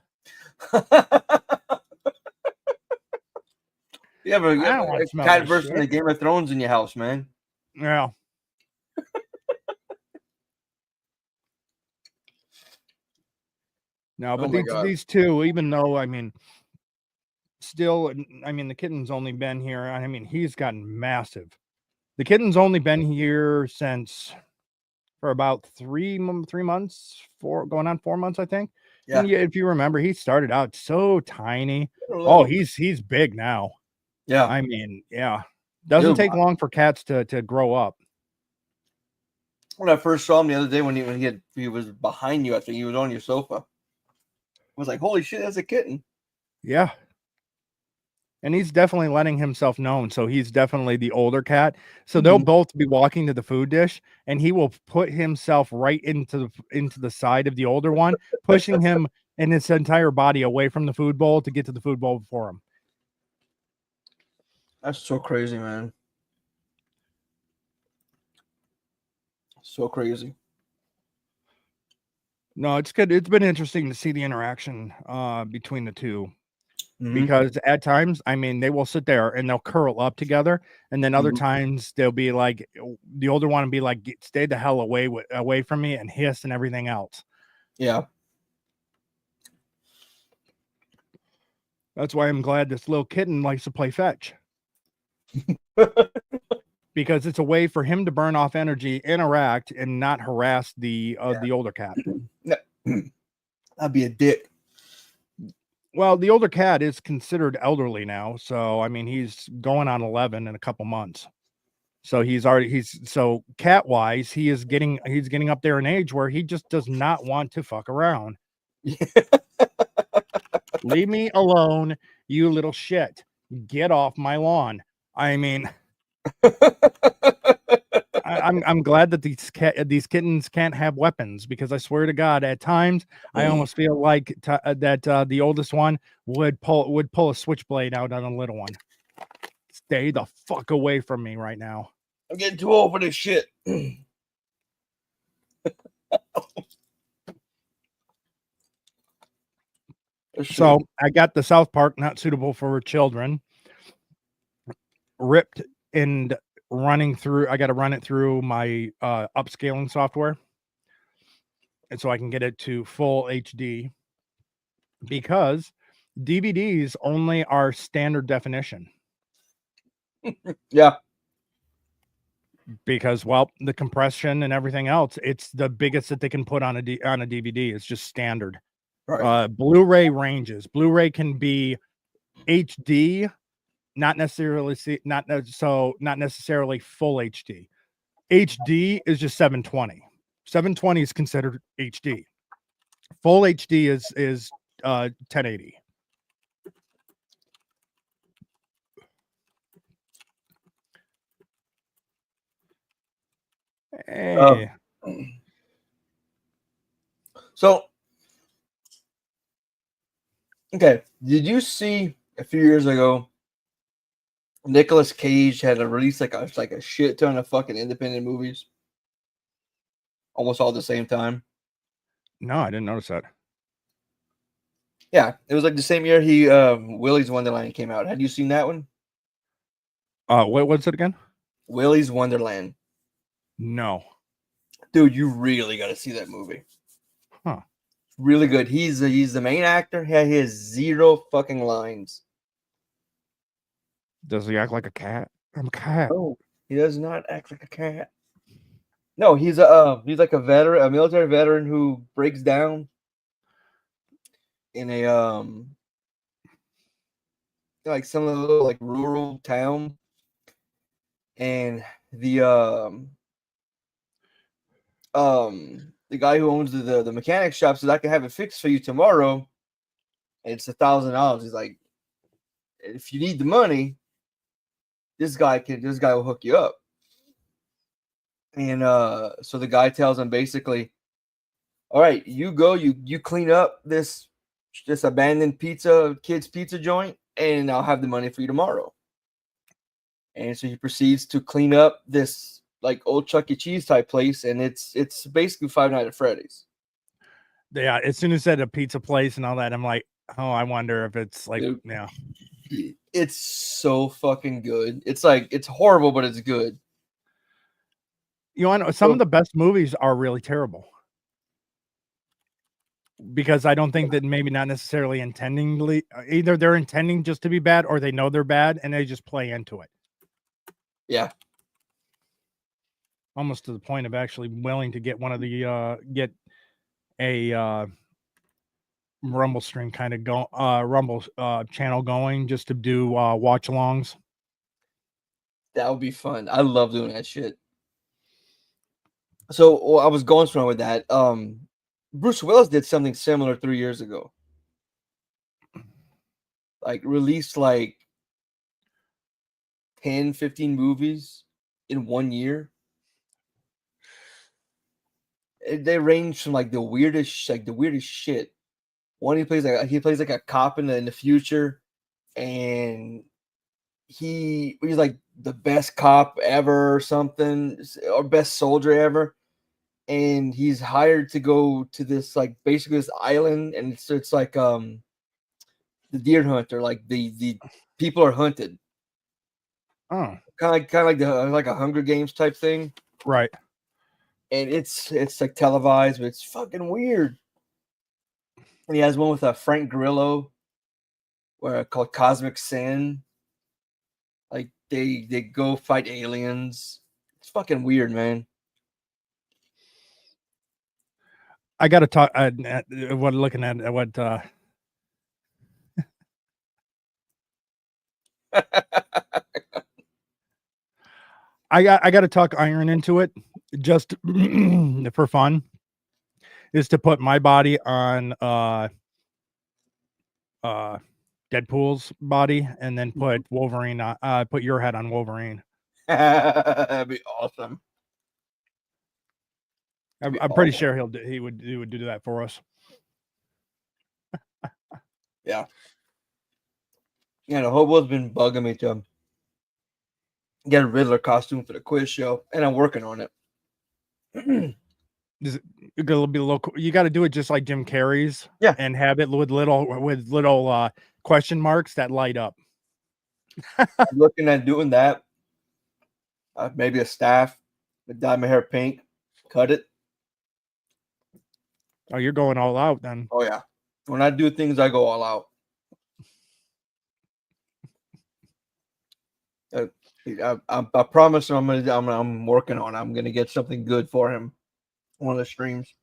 You have a
smell
cat
this
version of the
shit.
Game of Thrones in your house, man.
Yeah. No, but these two, even though, I mean, still, I mean, the kitten's only been here. I mean, he's gotten massive. The kitten's only been here for about 3 months, going on 4 months, I think.
Yeah.
And if you remember, he started out so tiny. Oh, he's big now.
Yeah.
I mean, yeah. Doesn't take long for cats to grow up.
When I first saw him the other day, when he was behind you, I think he was on your sofa. I was like, holy shit, that's a kitten.
Yeah. And he's definitely letting himself known. So he's definitely the older cat. So they'll both be walking to the food dish, and he will put himself right into the side of the older one, pushing him and his entire body away from the food bowl to get to the food bowl before him.
That's so crazy, man. So crazy.
No, it's good. It's been interesting to see the interaction between the two.
Mm-hmm.
Because at times, I mean, they will sit there and they'll curl up together, and then other times they'll be like, the older one will be like, "Stay the hell away from me," and hiss and everything else.
Yeah,
that's why I'm glad this little kitten likes to play fetch, because it's a way for him to burn off energy, interact, and not harass the older cat.
I'd be a dick.
Well, the older cat is considered elderly now, so I mean, he's going on 11 in a couple months. So so cat wise, he's getting up there in age where he just does not want to fuck around. Leave me alone, you little shit. Get off my lawn. I mean, I'm glad that these kittens can't have weapons, because I swear to God, at times I almost feel like that the oldest one would pull a switchblade out on a little one. Stay the fuck away from me right now.
I'm getting too old for this shit.
So I got the South Park Not Suitable for Children ripped and running through. I got to run it through my upscaling software, and so I can get it to full HD, because DVDs only are standard definition
Yeah.
because, well, the compression and everything else, it's the biggest that they can put on a DVD. It's just standard.
Right.
Blu-ray ranges. Blu-ray can be HD, not necessarily not necessarily full HD. HD is just 720. 720 is considered HD. Full HD is 1080. Hey.
So, okay, did you see a few years ago Nicolas Cage had to release like a shit ton of fucking independent movies almost all at the same time?
No, I didn't notice that.
Yeah, it was like the same year he Willy's Wonderland came out. Had you seen that one?
What's it again?
Willy's Wonderland.
No.
Dude, you really got to see that movie.
Huh.
Really good. He's the main actor. He has zero fucking lines.
Does he act like a cat? I'm a cat.
No, he does not act like a cat. No, he's like a veteran, a military veteran who breaks down in a like some of the little like rural town, and the guy who owns the mechanic shop says, I can have it fixed for you tomorrow. And it's $1,000. He's like, if you need the money, this guy will hook you up. And so the guy tells him basically, all right, you go, you clean up this abandoned kids pizza joint, and I'll have the money for you tomorrow. And so he proceeds to clean up this like old Chuck E. Cheese type place, and it's basically Five Nights at Freddy's.
Yeah, as soon as said a pizza place and all that, I'm like, oh, I wonder if it's like,
Dude,
yeah.
It's so fucking good. It's like, it's horrible, but it's good.
You know, some of the best movies are really terrible. Because I don't think that maybe not necessarily intendingly, either they're intending just to be bad or they know they're bad and they just play into it.
Yeah.
Almost to the point of actually willing to get one of the get a Rumble stream kind of Rumble channel going just to do watch alongs.
That would be fun. I love doing that shit. So I was going strong with that. Bruce Willis did something similar 3 years ago. Like released like 10, 15 movies in 1 year. They range from like the weirdest shit. One he plays like a cop in the future, and he's like the best cop ever or something, or best soldier ever. And he's hired to go to this like basically this island, and it's like the deer hunter, like the people are hunted.
Oh,
kind of like a Hunger Games type thing,
right.
and it's like televised, but it's fucking weird. And he has one with Frank Grillo, called Cosmic Sin. Like they go fight aliens. It's fucking weird, man.
I got to talk. What looking at what? I got to talk Iron into it just for fun. Is to put my body on Deadpool's body, and then put Wolverine. Put your head on Wolverine.
That'd be awesome.
I'm pretty sure he would do that for us.
Yeah. Yeah, the Hobo's been bugging me to get a Riddler costume for the quiz show, and I'm working on it.
It'll be local. You got to do it just like Jim Carrey's,
yeah,
and have it with little question marks that light up.
I'm looking at doing that. Maybe a staff, dye my hair pink, cut it.
Oh, you're going all out then.
Oh yeah, when I do things, I go all out. I promise him I'm working on it. I'm gonna get something good for him. One of the streams.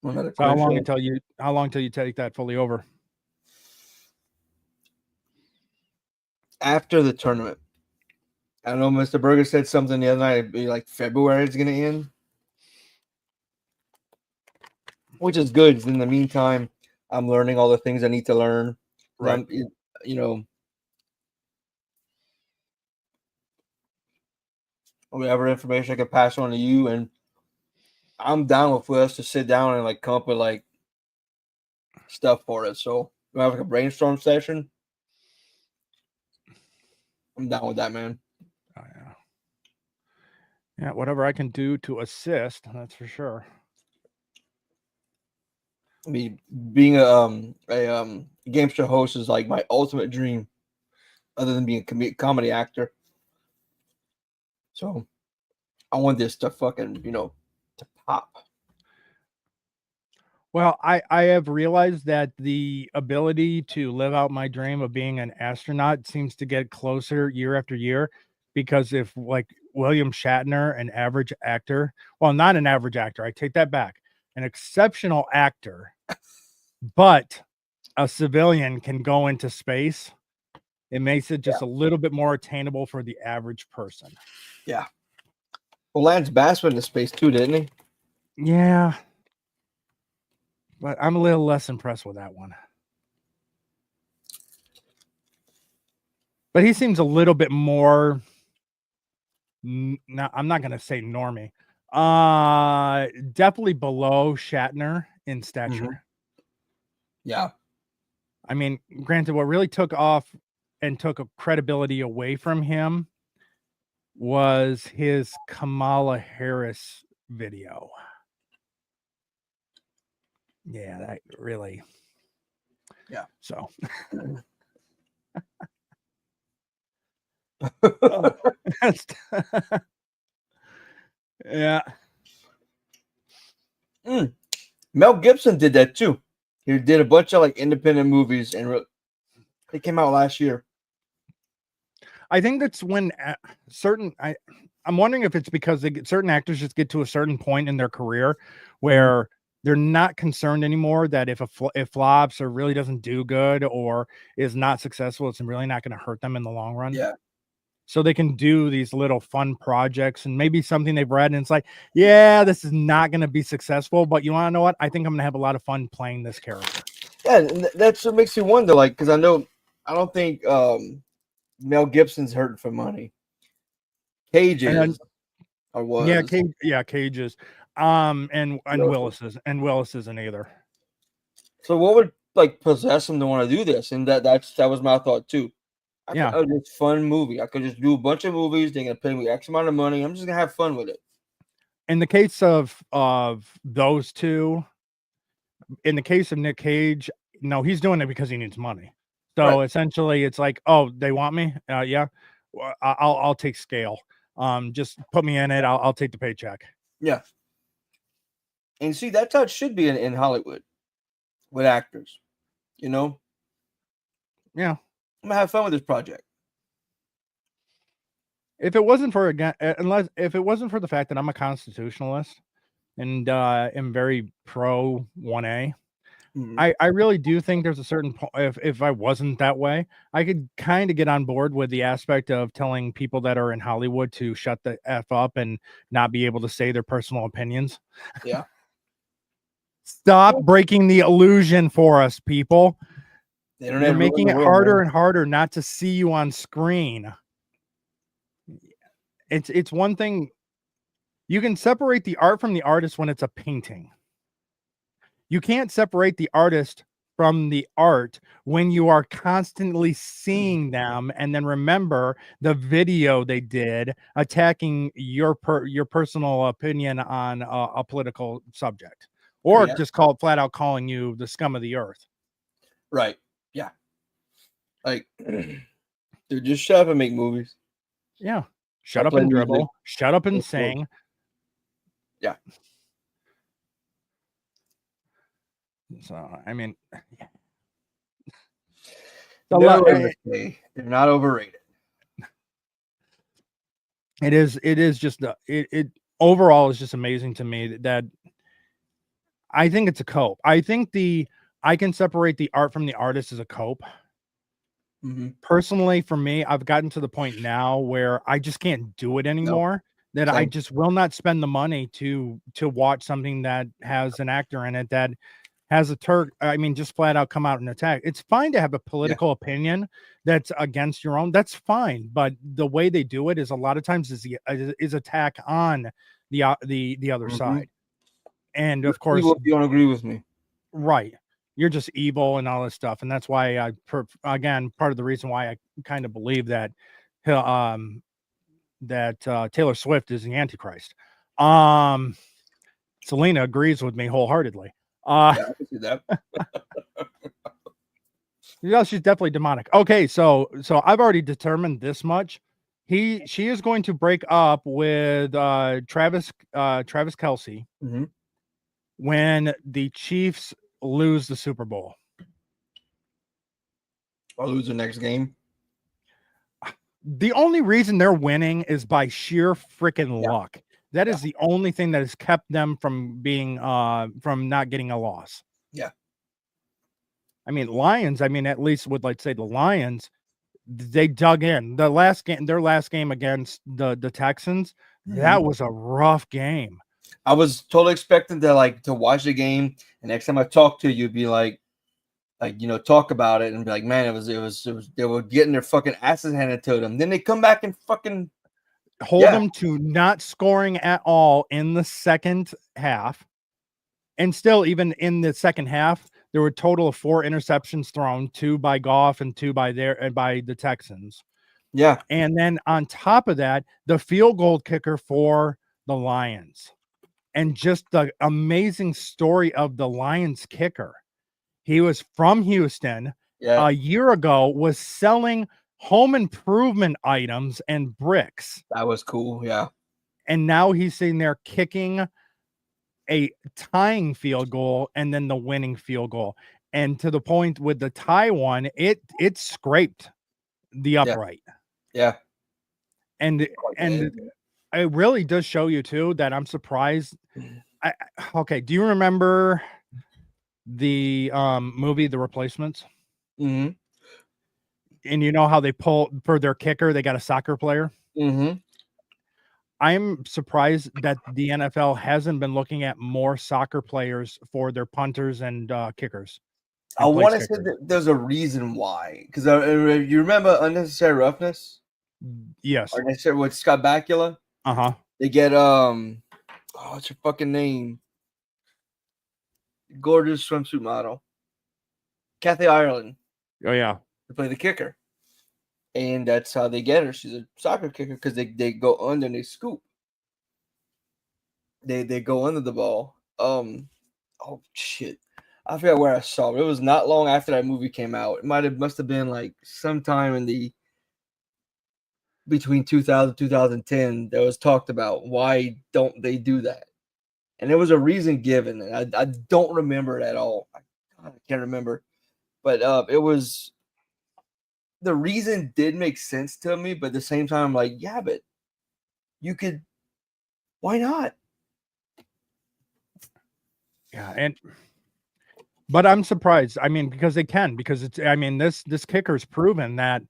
One of the
So how long
commercials.
until you take that fully over?
After the tournament. I know Mr. Berger said something the other night. It'd be like February it's gonna end, which is good. 'Cause in the meantime, I'm learning all the things I need to learn.
Right.
You know, whatever information I can pass on to you, and I'm down for us to sit down and like come up with like stuff for it. So we have like a brainstorm session. I'm down with that, man.
Oh, yeah. Yeah, whatever I can do to assist, that's for sure.
I mean, being a game show host is like my ultimate dream, other than being a comedy actor. So I want this to fucking to pop.
Well, I have realized that the ability to live out my dream of being an astronaut seems to get closer year after year, because if like William Shatner, an average actor, well, not an average actor, I take that back, an exceptional actor, but a civilian can go into space, it makes it just a little bit more attainable for the average person.
Yeah. Well, Lance Bass went into space too, didn't he?
Yeah. But I'm a little less impressed with that one. But he seems a little bit more. No, I'm not gonna say normie. Definitely below Shatner in stature.
Yeah.
I mean, granted, what really took off and took a credibility away from him was his Kamala Harris video. Yeah, that really.
Yeah.
So. Yeah.
Mel Gibson did that too. He did a bunch of like independent movies, and they came out last year.
I think that's when I'm wondering if it's because certain actors just get to a certain point in their career where they're not concerned anymore that if it flops or really doesn't do good or is not successful, it's really not going to hurt them in the long run.
Yeah.
So they can do these little fun projects and maybe something they've read and it's like, yeah, this is not going to be successful, but you want to know what? I think I'm going to have a lot of fun playing this character.
Yeah, and that's what makes you wonder, like, because I don't think Mel Gibson's hurting for money. Cage is, or was.
Yeah, Cages. And Willis isn't either.
So what would like possess him to want to do this? And that was my thought too. It's a fun movie. I could just do a bunch of movies. They're gonna pay me X amount of money. I'm just gonna have fun with it.
In the case of those two, in the case of Nick Cage, no, he's doing it because he needs money. So essentially, it's like, oh, they want me. Yeah, I'll take scale. Just put me in it. I'll take the paycheck.
Yeah. And see, that's how it should be in Hollywood with actors. You know.
Yeah.
I'm gonna have fun with this project.
If it wasn't for the fact that I'm a constitutionalist and am very pro 1A, I really do think there's a certain point. If I wasn't that way, I could kind of get on board with the aspect of telling people that are in Hollywood to shut the F up and not be able to say their personal opinions.
Yeah.
Stop breaking the illusion for us, people. You're making it harder and harder not to see you on screen. It's one thing. You can separate the art from the artist when it's a painting. You can't separate the artist from the art when you are constantly seeing them and then remember the video they did attacking your personal opinion on a political subject, or just flat out calling you the scum of the earth.
Right. Yeah. Like, dude, just shut up and make movies.
Yeah. Shut up and dribble. Shut up and sing.
Yeah.
So, I mean,
they're not overrated.
It is just it overall is just amazing to me that I think it's a cope. I think I can separate the art from the artist as a cope. Personally, for me, I've gotten to the point now where I just can't do it anymore. That I
Same.
just will not spend the money to watch something that has an actor in it that has a just flat out come out and attack. It's fine to have a political opinion that's against your own. That's fine, but the way they do it is a lot of times is attack on the other side. And of course,
If you don't agree with me,
right, you're just evil and all this stuff, and that's why again, part of the reason why I kind of believe that Taylor Swift is the Antichrist. Selena agrees with me wholeheartedly.
I can see that.
Yeah, she's definitely demonic. Okay, so I've already determined this much. She is going to break up with Travis Kelce when the Chiefs lose the Super Bowl.
Or lose the next game.
The only reason they're winning is by sheer freaking luck. That is the only thing that has kept them from being from not getting a loss.
Yeah.
I mean, Lions, at least with, let's say, the Lions, they dug in. Their last game against the Texans, that was a rough game.
I was totally expecting to watch the game, and next time I talk to you, you'd be like talk about it and be like, man, it was they were getting their fucking asses handed to them. Then they come back and fucking
hold them to not scoring at all in the second half. And still, even in the second half, there were a total of 4 interceptions thrown, 2 by Goff and 2 by the Texans.
Yeah.
And then on top of that, the field goal kicker for the Lions. And just the amazing story of the Lions kicker. He was from Houston. A year ago, was selling home improvement items and bricks.
That was cool. Yeah.
And now he's sitting there kicking a tying field goal and then the winning field goal. And to the point with the tie one, it scraped the upright.
Yeah.
And it really does show you too that I'm surprised. Okay, do you remember the movie The Replacements?
Mm-hmm.
And you know how they pull for their kicker, they got a soccer player.
Mm-hmm.
I'm surprised that the NFL hasn't been looking at more soccer players for their punters and kickers.
I want to say that there's a reason why, because you remember Unnecessary Roughness?
Yes.
Or necessary with Scott Bakula? They get what's your fucking name? Gorgeous swimsuit model, Kathy Ireland.
Oh yeah,
to play the kicker, and that's how they get her. She's a soccer kicker because they go under and they scoop. They go under the ball. Oh shit, I forgot where I saw it. It was not long after that movie came out. It must have been like sometime in the between 2000 2010 that was talked about. Why don't they do that? And there was a reason given, and I don't remember it at all. I can't remember, but it was the reason did make sense to me, but at the same time, I'm like, yeah, but you could. Why not?
Yeah, but I'm surprised. Because they can, because it's. This kicker's proven that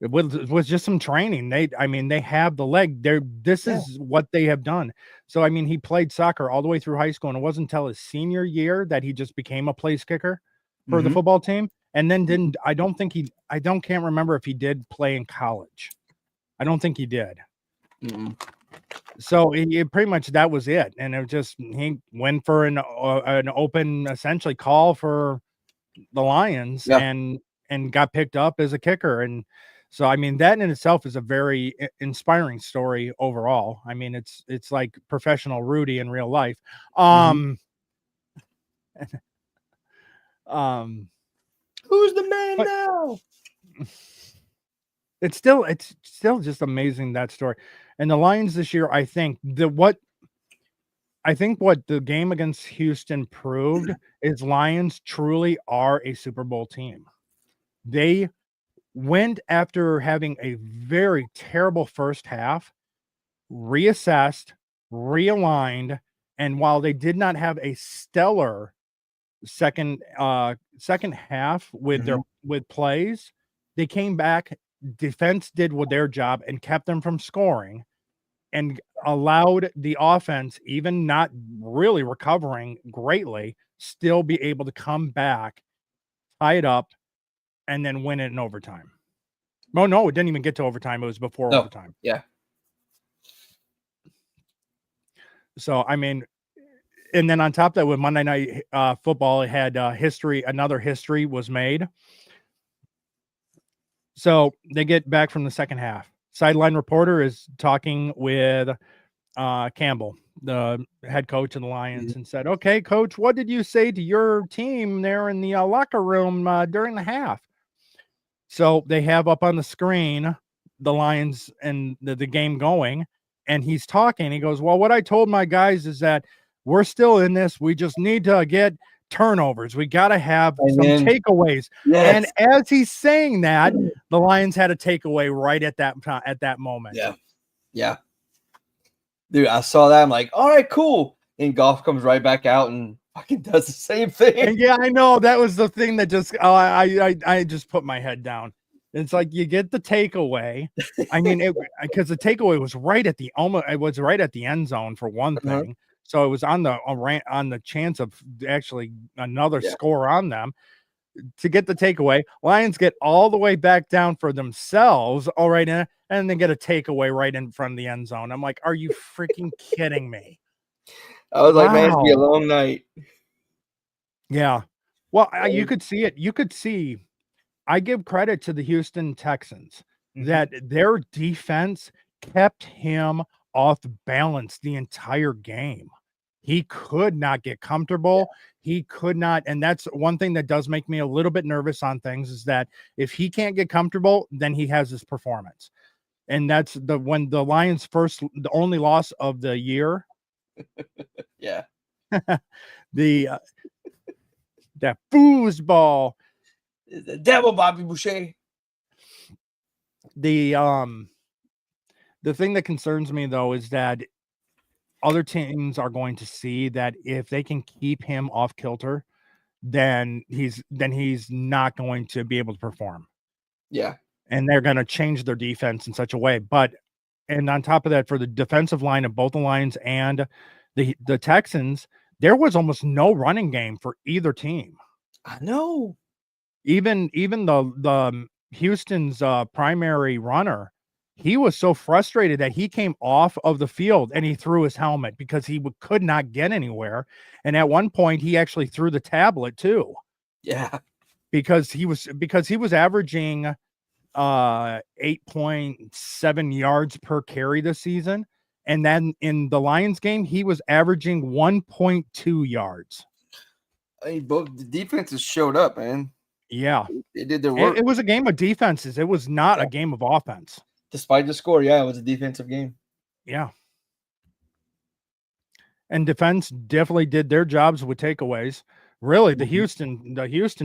it was just some training. They have the leg. This is what they have done. So he played soccer all the way through high school, and it wasn't until his senior year that he just became a place kicker for the football team. And then can't remember if he did play in college. I don't think he did. So it pretty much that was it, and it just he went for an open essentially call for the Lions and got picked up as a kicker. And so that in itself is a very inspiring story overall. It's like professional Rudy in real life.
Who's the man now?
It's still just amazing, that story. And the Lions this year, I think what the game against Houston proved is Lions truly are a Super Bowl team. They went after having a very terrible first half reassessed, realigned, and while they did not have a stellar second half with their with plays, they came back. Defense did with their job and kept them from scoring, and allowed the offense, even not really recovering greatly, still be able to come back, tie it up, and then win it in overtime. No, it didn't even get to overtime. It was before overtime.
Yeah.
So, I mean, and then on top of that, with Monday Night Football, it had another history was made. So they get back from the second half. Sideline reporter is talking with Campbell, the head coach of the Lions, and said, "Okay, coach, what did you say to your team there in the locker room during the half?" So they have up on the screen the Lions and the game going, and he's talking. He goes, "Well, what I told my guys is that we're still in this. We just need to get turnovers. We got to have some takeaways."
Yes.
And as he's saying that, the Lions had a takeaway right at that moment.
Yeah. Yeah. Dude, I saw that. I'm like, all right, cool. And Goff comes right back out and fucking does the same thing.
And yeah, I know that was the thing that just I just put my head down. It's like you get the takeaway. I mean, because the takeaway was right at the end zone for one thing. So it was on the chance of actually another score on them to get the takeaway. Lions get all the way back down for themselves, all right, and then get a takeaway right in front of the end zone. I'm like, are you freaking kidding me?
I was like, man, it's gonna be a long night.
Yeah. Well, you could see it. You could see. I give credit to the Houston Texans that their defense kept him off balance the entire game. He could not get comfortable. He could not. And that's one thing that does make me a little bit nervous on things, is that if he can't get comfortable, then he has his performance. And that's when the Lions the only loss of the year.
Yeah.
That foosball.
The devil, Bobby Boucher.
The thing that concerns me though is that other teams are going to see that if they can keep him off kilter, then he's not going to be able to perform.
Yeah.
And they're going to change their defense in such a way. And on top of that, for the defensive line of both the Lions and the Texans, there was almost no running game for either team.
I know.
Even the Houston's primary runner, he was so frustrated that he came off of the field and he threw his helmet because he could not get anywhere. And at one point, he actually threw the tablet too.
Yeah,
because he was averaging 8.7 yards per carry this season, and then in the Lions game, he was averaging 1.2 yards.
I mean, both the defenses showed up, man.
Yeah,
they did their work.
It was a game of defenses. It was not a game of offense.
Despite the score, yeah, it was a defensive game.
Yeah. And defense definitely did their jobs with takeaways. Really, the Houston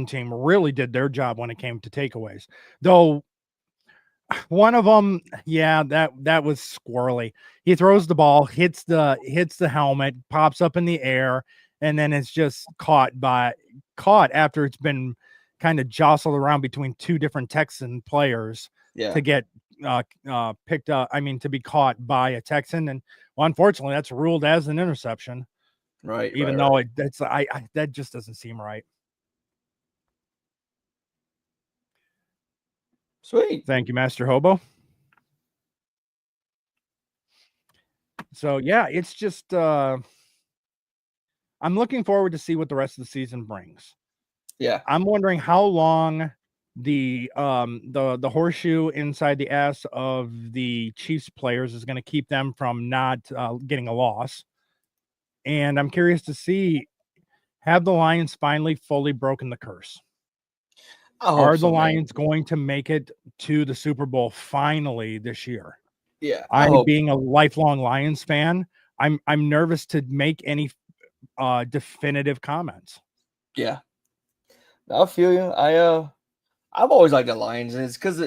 team really did their job when it came to takeaways. Though one of them, that was squirrely. He throws the ball, hits the helmet, pops up in the air, and then it's just caught after it's been kind of jostled around between two different Texan players to get picked up. I mean, to be caught by a Texan, and well, unfortunately, that's ruled as an interception.
Right.
Even though that just doesn't seem right.
Sweet.
Thank you, Master Hobo. So yeah, it's just I'm looking forward to see what the rest of the season brings.
Yeah.
I'm wondering how long the horseshoe inside the ass of the Chiefs players is going to keep them from not getting a loss. And I'm curious to see, have the Lions finally fully broken the curse? Are the Lions going to make it to the Super Bowl finally this year?
Yeah.
I'm being a lifelong Lions fan. I'm nervous to make any definitive comments.
Yeah. I feel you. I've always liked the Lions. It's because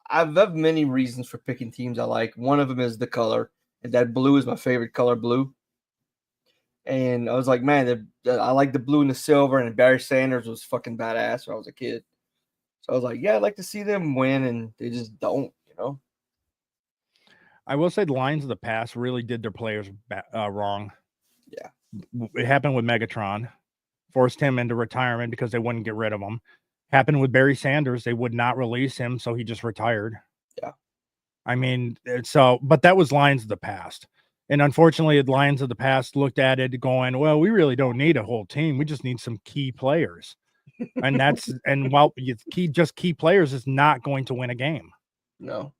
have many reasons for picking teams I like. One of them is the color, and that blue is my favorite color, blue. And I was like, man, I like the blue and the silver, and Barry Sanders was fucking badass when I was a kid. So I was like, yeah, I'd like to see them win, and they just don't, you know?
I will say the Lions of the past really did their players wrong.
Yeah.
It happened with Megatron, forced him into retirement because they wouldn't get rid of him. Happened with Barry Sanders. They would not release him, so he just retired.
Yeah.
I mean, but that was Lions of the past. And unfortunately, the Lions of the past looked at it going, well, we really don't need a whole team. We just need some key players. And just key players is not going to win a game.
No.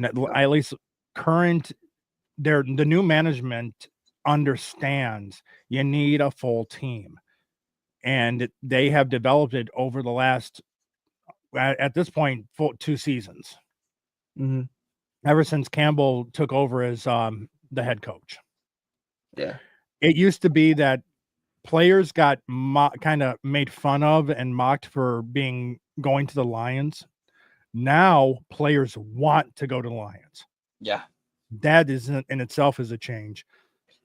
At least the new management understands you need a full team. And they have developed it over the last, at this point, 2 seasons.
Mm-hmm.
Ever since Campbell took over as the head coach.
Yeah.
It used to be that players got kind of made fun of and mocked for going to the Lions. Now players want to go to the Lions.
Yeah.
That is in itself is a change.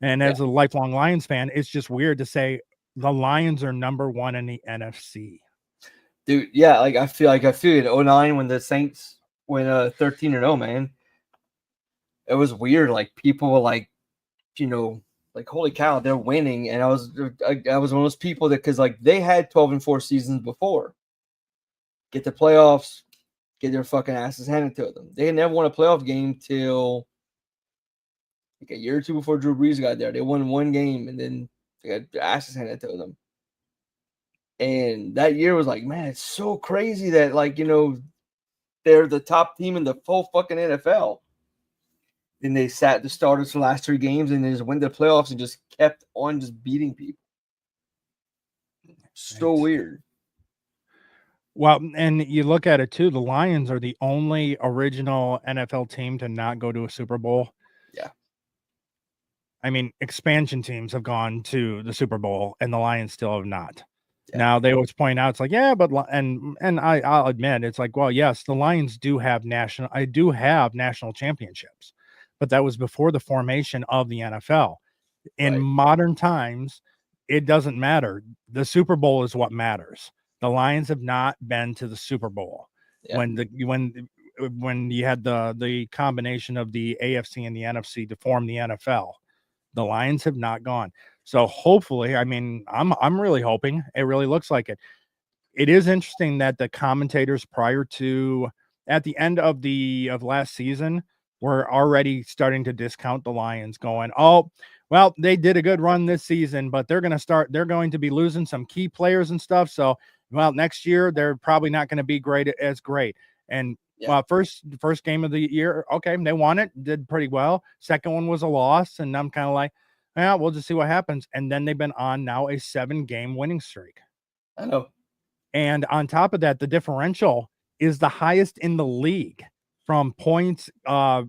And as a lifelong Lions fan, it's just weird to say the Lions are number 1 in the NFC.
Dude, yeah, like I feel in 09 when the Saints went 13-0, man. It was weird. Like people were like, you know, like holy cow, they're winning. And I was one of those people that because like they had 12-4 seasons before. Get the playoffs, get their fucking asses handed to them. They had never won a playoff game till like a year or two before Drew Brees got there. They won one game and then they got their asses handed to them. And that year was like, man, it's so crazy that like, you know, they're the top team in the full fucking NFL. Then they sat the starters for the last 3 games and they just went to the playoffs and just kept on just beating people. So weird.
Well, and you look at it too, the Lions are the only original NFL team to not go to a Super Bowl.
Yeah.
I mean, expansion teams have gone to the Super Bowl and the Lions still have not.
Yeah.
Now they always point out, it's like, yeah, but I'll admit, it's like, well, yes, the Lions do have national championships, but that was before the formation of the NFL. In modern times, it doesn't matter. The Super Bowl is what matters. The Lions have not been to the Super Bowl.
Yeah.
When you had the combination of the AFC and the NFC to form the NFL, the Lions have not gone. So hopefully, I mean, I'm really hoping. It really looks like it. It is interesting that the commentators at the end of last season were already starting to discount the Lions, going, oh, well, they did a good run this season, but they're going to be losing some key players and stuff. So, well, next year they're probably not going to be great. And well, first game of the year, okay, they won it, did pretty well. Second one was a loss, and I'm kind of like, yeah, we'll just see what happens. And then they've been on now a 7-game winning streak.
I know.
And on top of that, the differential is the highest in the league from points that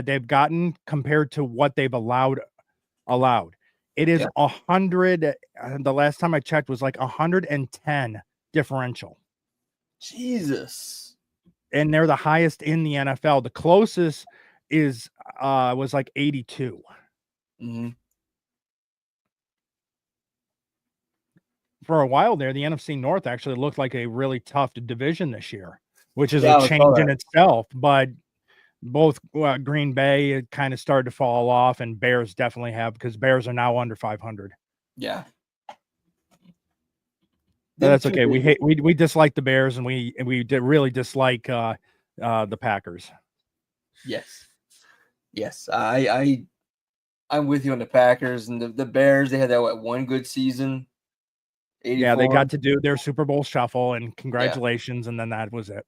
they've gotten compared to what they've allowed. It is 100. The last time I checked was like 110 differential.
Jesus.
And they're the highest in the NFL. The closest was like 82.
Mm-hmm.
For a while there, the NFC North actually looked like a really tough division this year, which is a change in itself. But both Green Bay kind of started to fall off, and Bears definitely have, because Bears are now under 500.
Yeah.
That's okay. We dislike the Bears, and we really dislike the Packers.
Yes. I'm with you on the Packers and the Bears. They had that one good season. 84.
Yeah, they got to do their Super Bowl shuffle, and congratulations, and then that was it.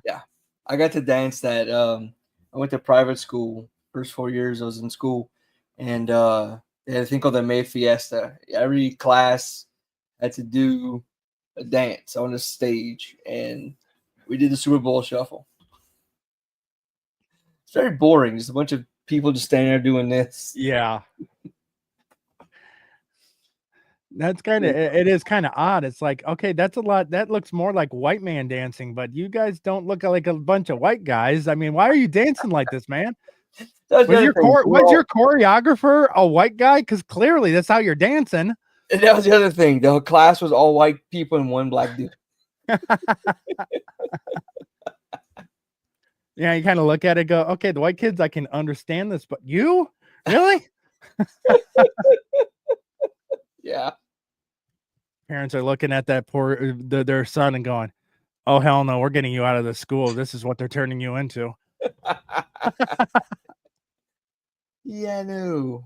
Yeah, I got to dance that. I went to private school. First 4 years I was in school, and they had a thing called the May Fiesta. Every class had to do a dance on the stage, and we did the Super Bowl shuffle. It's very boring. Just a bunch of people just standing there doing this.
Yeah. That's kind of it is kind of odd. It's like, okay, that's a lot. That looks more like white man dancing, but you guys don't look like a bunch of white guys. I mean, why are you dancing like this, man?
That's the other thing.
Was your choreographer a white guy? Because clearly that's how you're dancing.
And that was the other thing. The class was all white people and one black dude.
Yeah, you kind of look at it, go, okay, the white kids, I can understand this, but you really?
Yeah.
Parents are looking at that their son and going, oh hell no, we're getting you out of the school. This is what they're turning you into.
Yeah, no.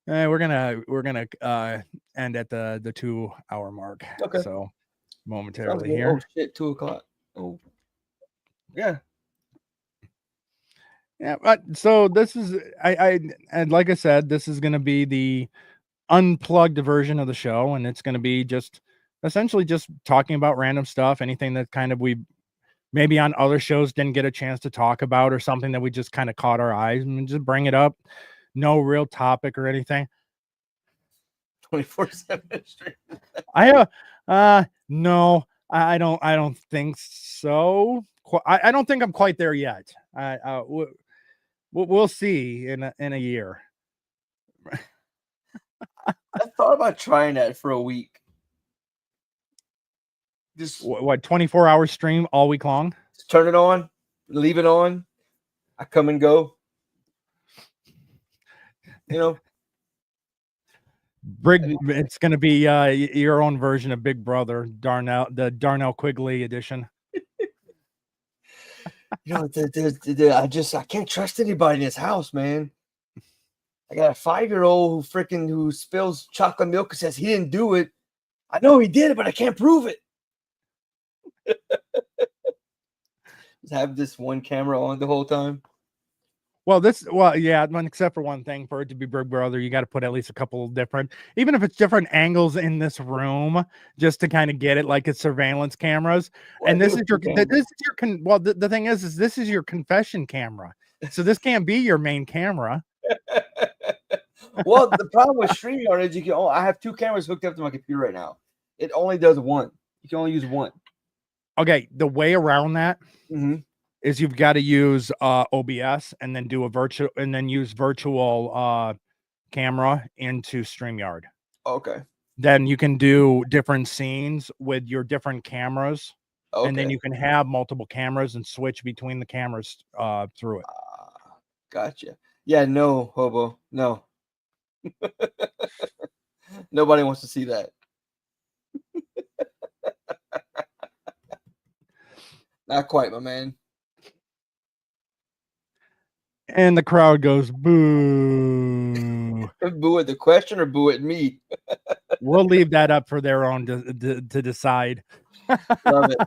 We're gonna end at the 2 hour mark.
Okay.
So momentarily
Oh
here.
shit, 2:00. Oh. Yeah.
Yeah, but so this is and like I said, this is gonna be the unplugged version of the show, and it's gonna be just essentially just talking about random stuff, anything that kind of we maybe on other shows didn't get a chance to talk about, or something that we just kind of caught our eyes and just bring it up. No real topic or anything.
24/7 stream.
No, I don't think so. I don't think I'm quite there yet. We'll see in a year.
I thought about trying that for a week. Just
What 24-hour stream all week long?
turn it on, leave it on. I come and go. You know,
It's going to be your own version of Big Brother, Darnell, the Darnell Quigley edition.
I can't trust anybody in this house, man. I got a 5-year-old who spills chocolate milk and says he didn't do it. I know he did it, but I can't prove it. Just have this one camera on the whole time.
Well, yeah, except for one thing, for it to be Big Brother, you got to put at least a couple of different, even if it's different angles in this room, just to kind of get it like it's surveillance cameras.
Well,
And this is your the thing is this is your confession camera, so this can't be your main camera.
Well, the problem with StreamYard is I have 2 cameras hooked up to my computer right now. It only does one. You can only use one.
Okay, the way around that
Mm-hmm.
is you've got to use OBS and then do use virtual camera into StreamYard.
Okay.
Then you can do different scenes with your different cameras.
Okay.
And then you can have multiple cameras and switch between the cameras through it.
Gotcha. Yeah, no, hobo. No. Nobody wants to see that. Not quite, my man.
And the crowd goes, boo.
Boo at the question or boo at me?
We'll leave that up for their own to decide.
Love it.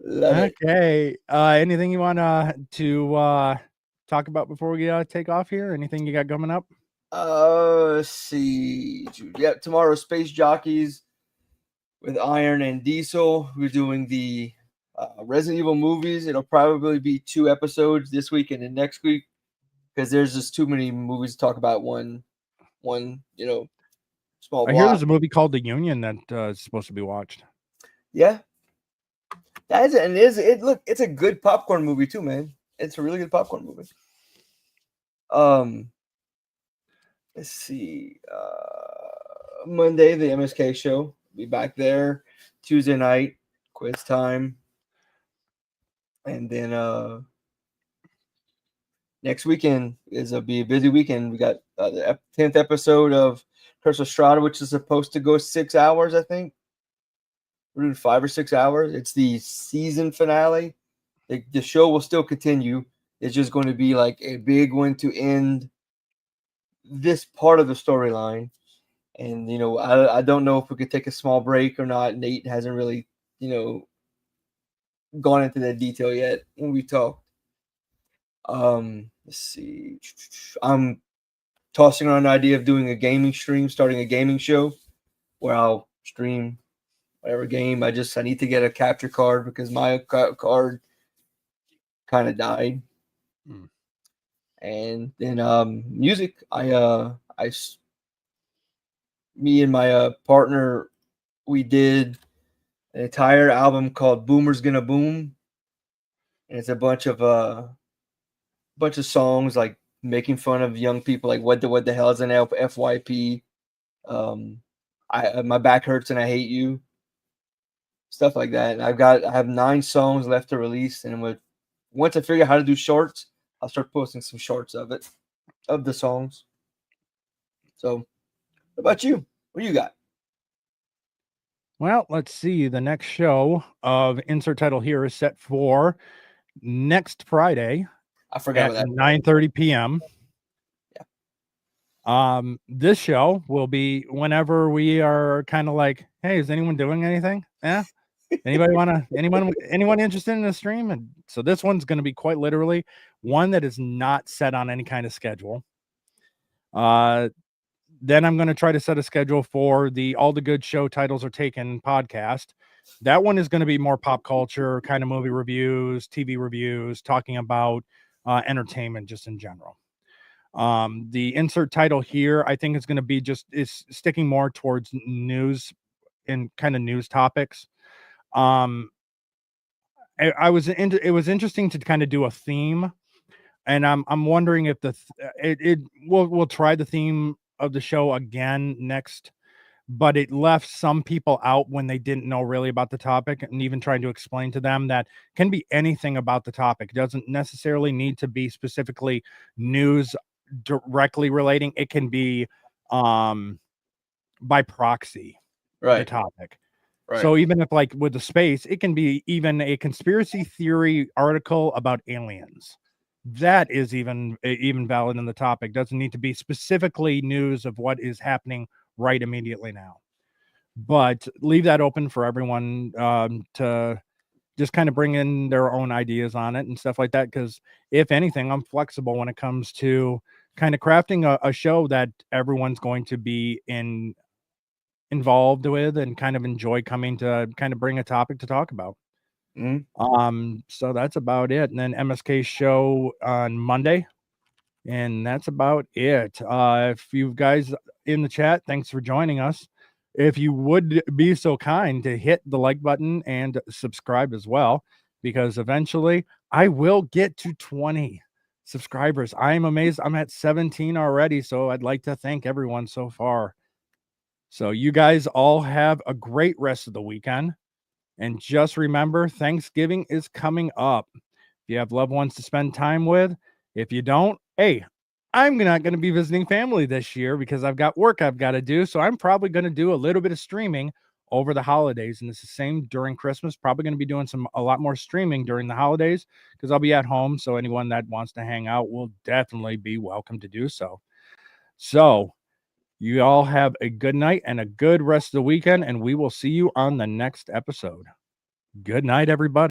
Love it.
Okay. Anything you want to talk about before we take off here? Anything you got coming up?
Let's see. Yep, tomorrow Space Jockeys with Iron and Diesel. We're doing the Resident Evil movies. It'll probably be 2 episodes this week and then next week because there's just too many movies to talk about. One small block.
I hear there's a movie called The Union that is supposed to be watched.
Yeah. That is, and it's a good popcorn movie too, man. It's a really good popcorn movie. Let's see. Monday, the MSK show. Be back there. Tuesday night, quiz time. And then next weekend be a busy weekend. We got the 10th episode of Curse of Strahd, which is supposed to go 6 hours, I think. We're doing 5 or 6 hours. It's the season finale. The show will still continue. It's just going to be like a big one to end this part of the storyline. And, I don't know if we could take a small break or not. Nate hasn't really, gone into that detail yet when we talked. Let's see. I'm tossing around the idea of doing a gaming stream, starting a gaming show where I'll stream whatever game. I need to get a capture card because my card kind of died. And then music. Me and my partner, we did an entire album called Boomer's Gonna Boom. And it's a bunch of songs like making fun of young people, like what the hell is an FYP? My back hurts and I hate you, stuff like that. And I have 9 songs left to release, and once I figure out how to do shorts, I'll start posting some shorts of the songs. So, what about you? What do you got?
Well, let's see. The next show of Insert Title Here is set for next Friday
I forgot
at
about that.
9:30 p.m.
Yeah.
This show will be whenever we are kind of like, hey, is anyone doing anything? Yeah. Anyone interested in a stream? And so this one's going to be quite literally one that is not set on any kind of schedule. Then I'm going to try to set a schedule for the All the Good Show Titles Are Taken podcast. That one is going to be more pop culture, kind of movie reviews, TV reviews, talking about entertainment just in general. The insert title here, I think, is going to be is sticking more towards news and kind of news topics. It was interesting to kind of do a theme, and I'm wondering if we'll try the theme of the show again next, but it left some people out when they didn't know really about the topic, and even trying to explain to them that can be anything about the topic. It doesn't necessarily need to be specifically news directly relating. It can be by proxy, the topic.
Right.
So even if, like with the space, it can be even a conspiracy theory article about aliens. That is even valid in the topic. Doesn't need to be specifically news of what is happening right immediately now. But leave that open for everyone to just kind of bring in their own ideas on it and stuff like that. Because if anything, I'm flexible when it comes to kind of crafting a show that everyone's going to be involved with and kind of enjoy coming to kind of bring a topic to talk about. So that's about it. And then MSK show on Monday, and that's about it. If you guys in the chat, thanks for joining us. If you would be so kind to hit the like button and subscribe as well, because eventually I will get to 20 subscribers. I'm amazed. I'm at 17 already, so I'd like to thank everyone so far. So you guys all have a great rest of the weekend. And just remember, Thanksgiving is coming up. If you have loved ones to spend time with, if you don't, hey, I'm not going to be visiting family this year because I've got work I've got to do. So I'm probably going to do a little bit of streaming over the holidays. And it's the same during Christmas. Probably going to be doing a lot more streaming during the holidays because I'll be at home. So anyone that wants to hang out will definitely be welcome to do so. So you all have a good night and a good rest of the weekend, and we will see you on the next episode. Good night, everybody.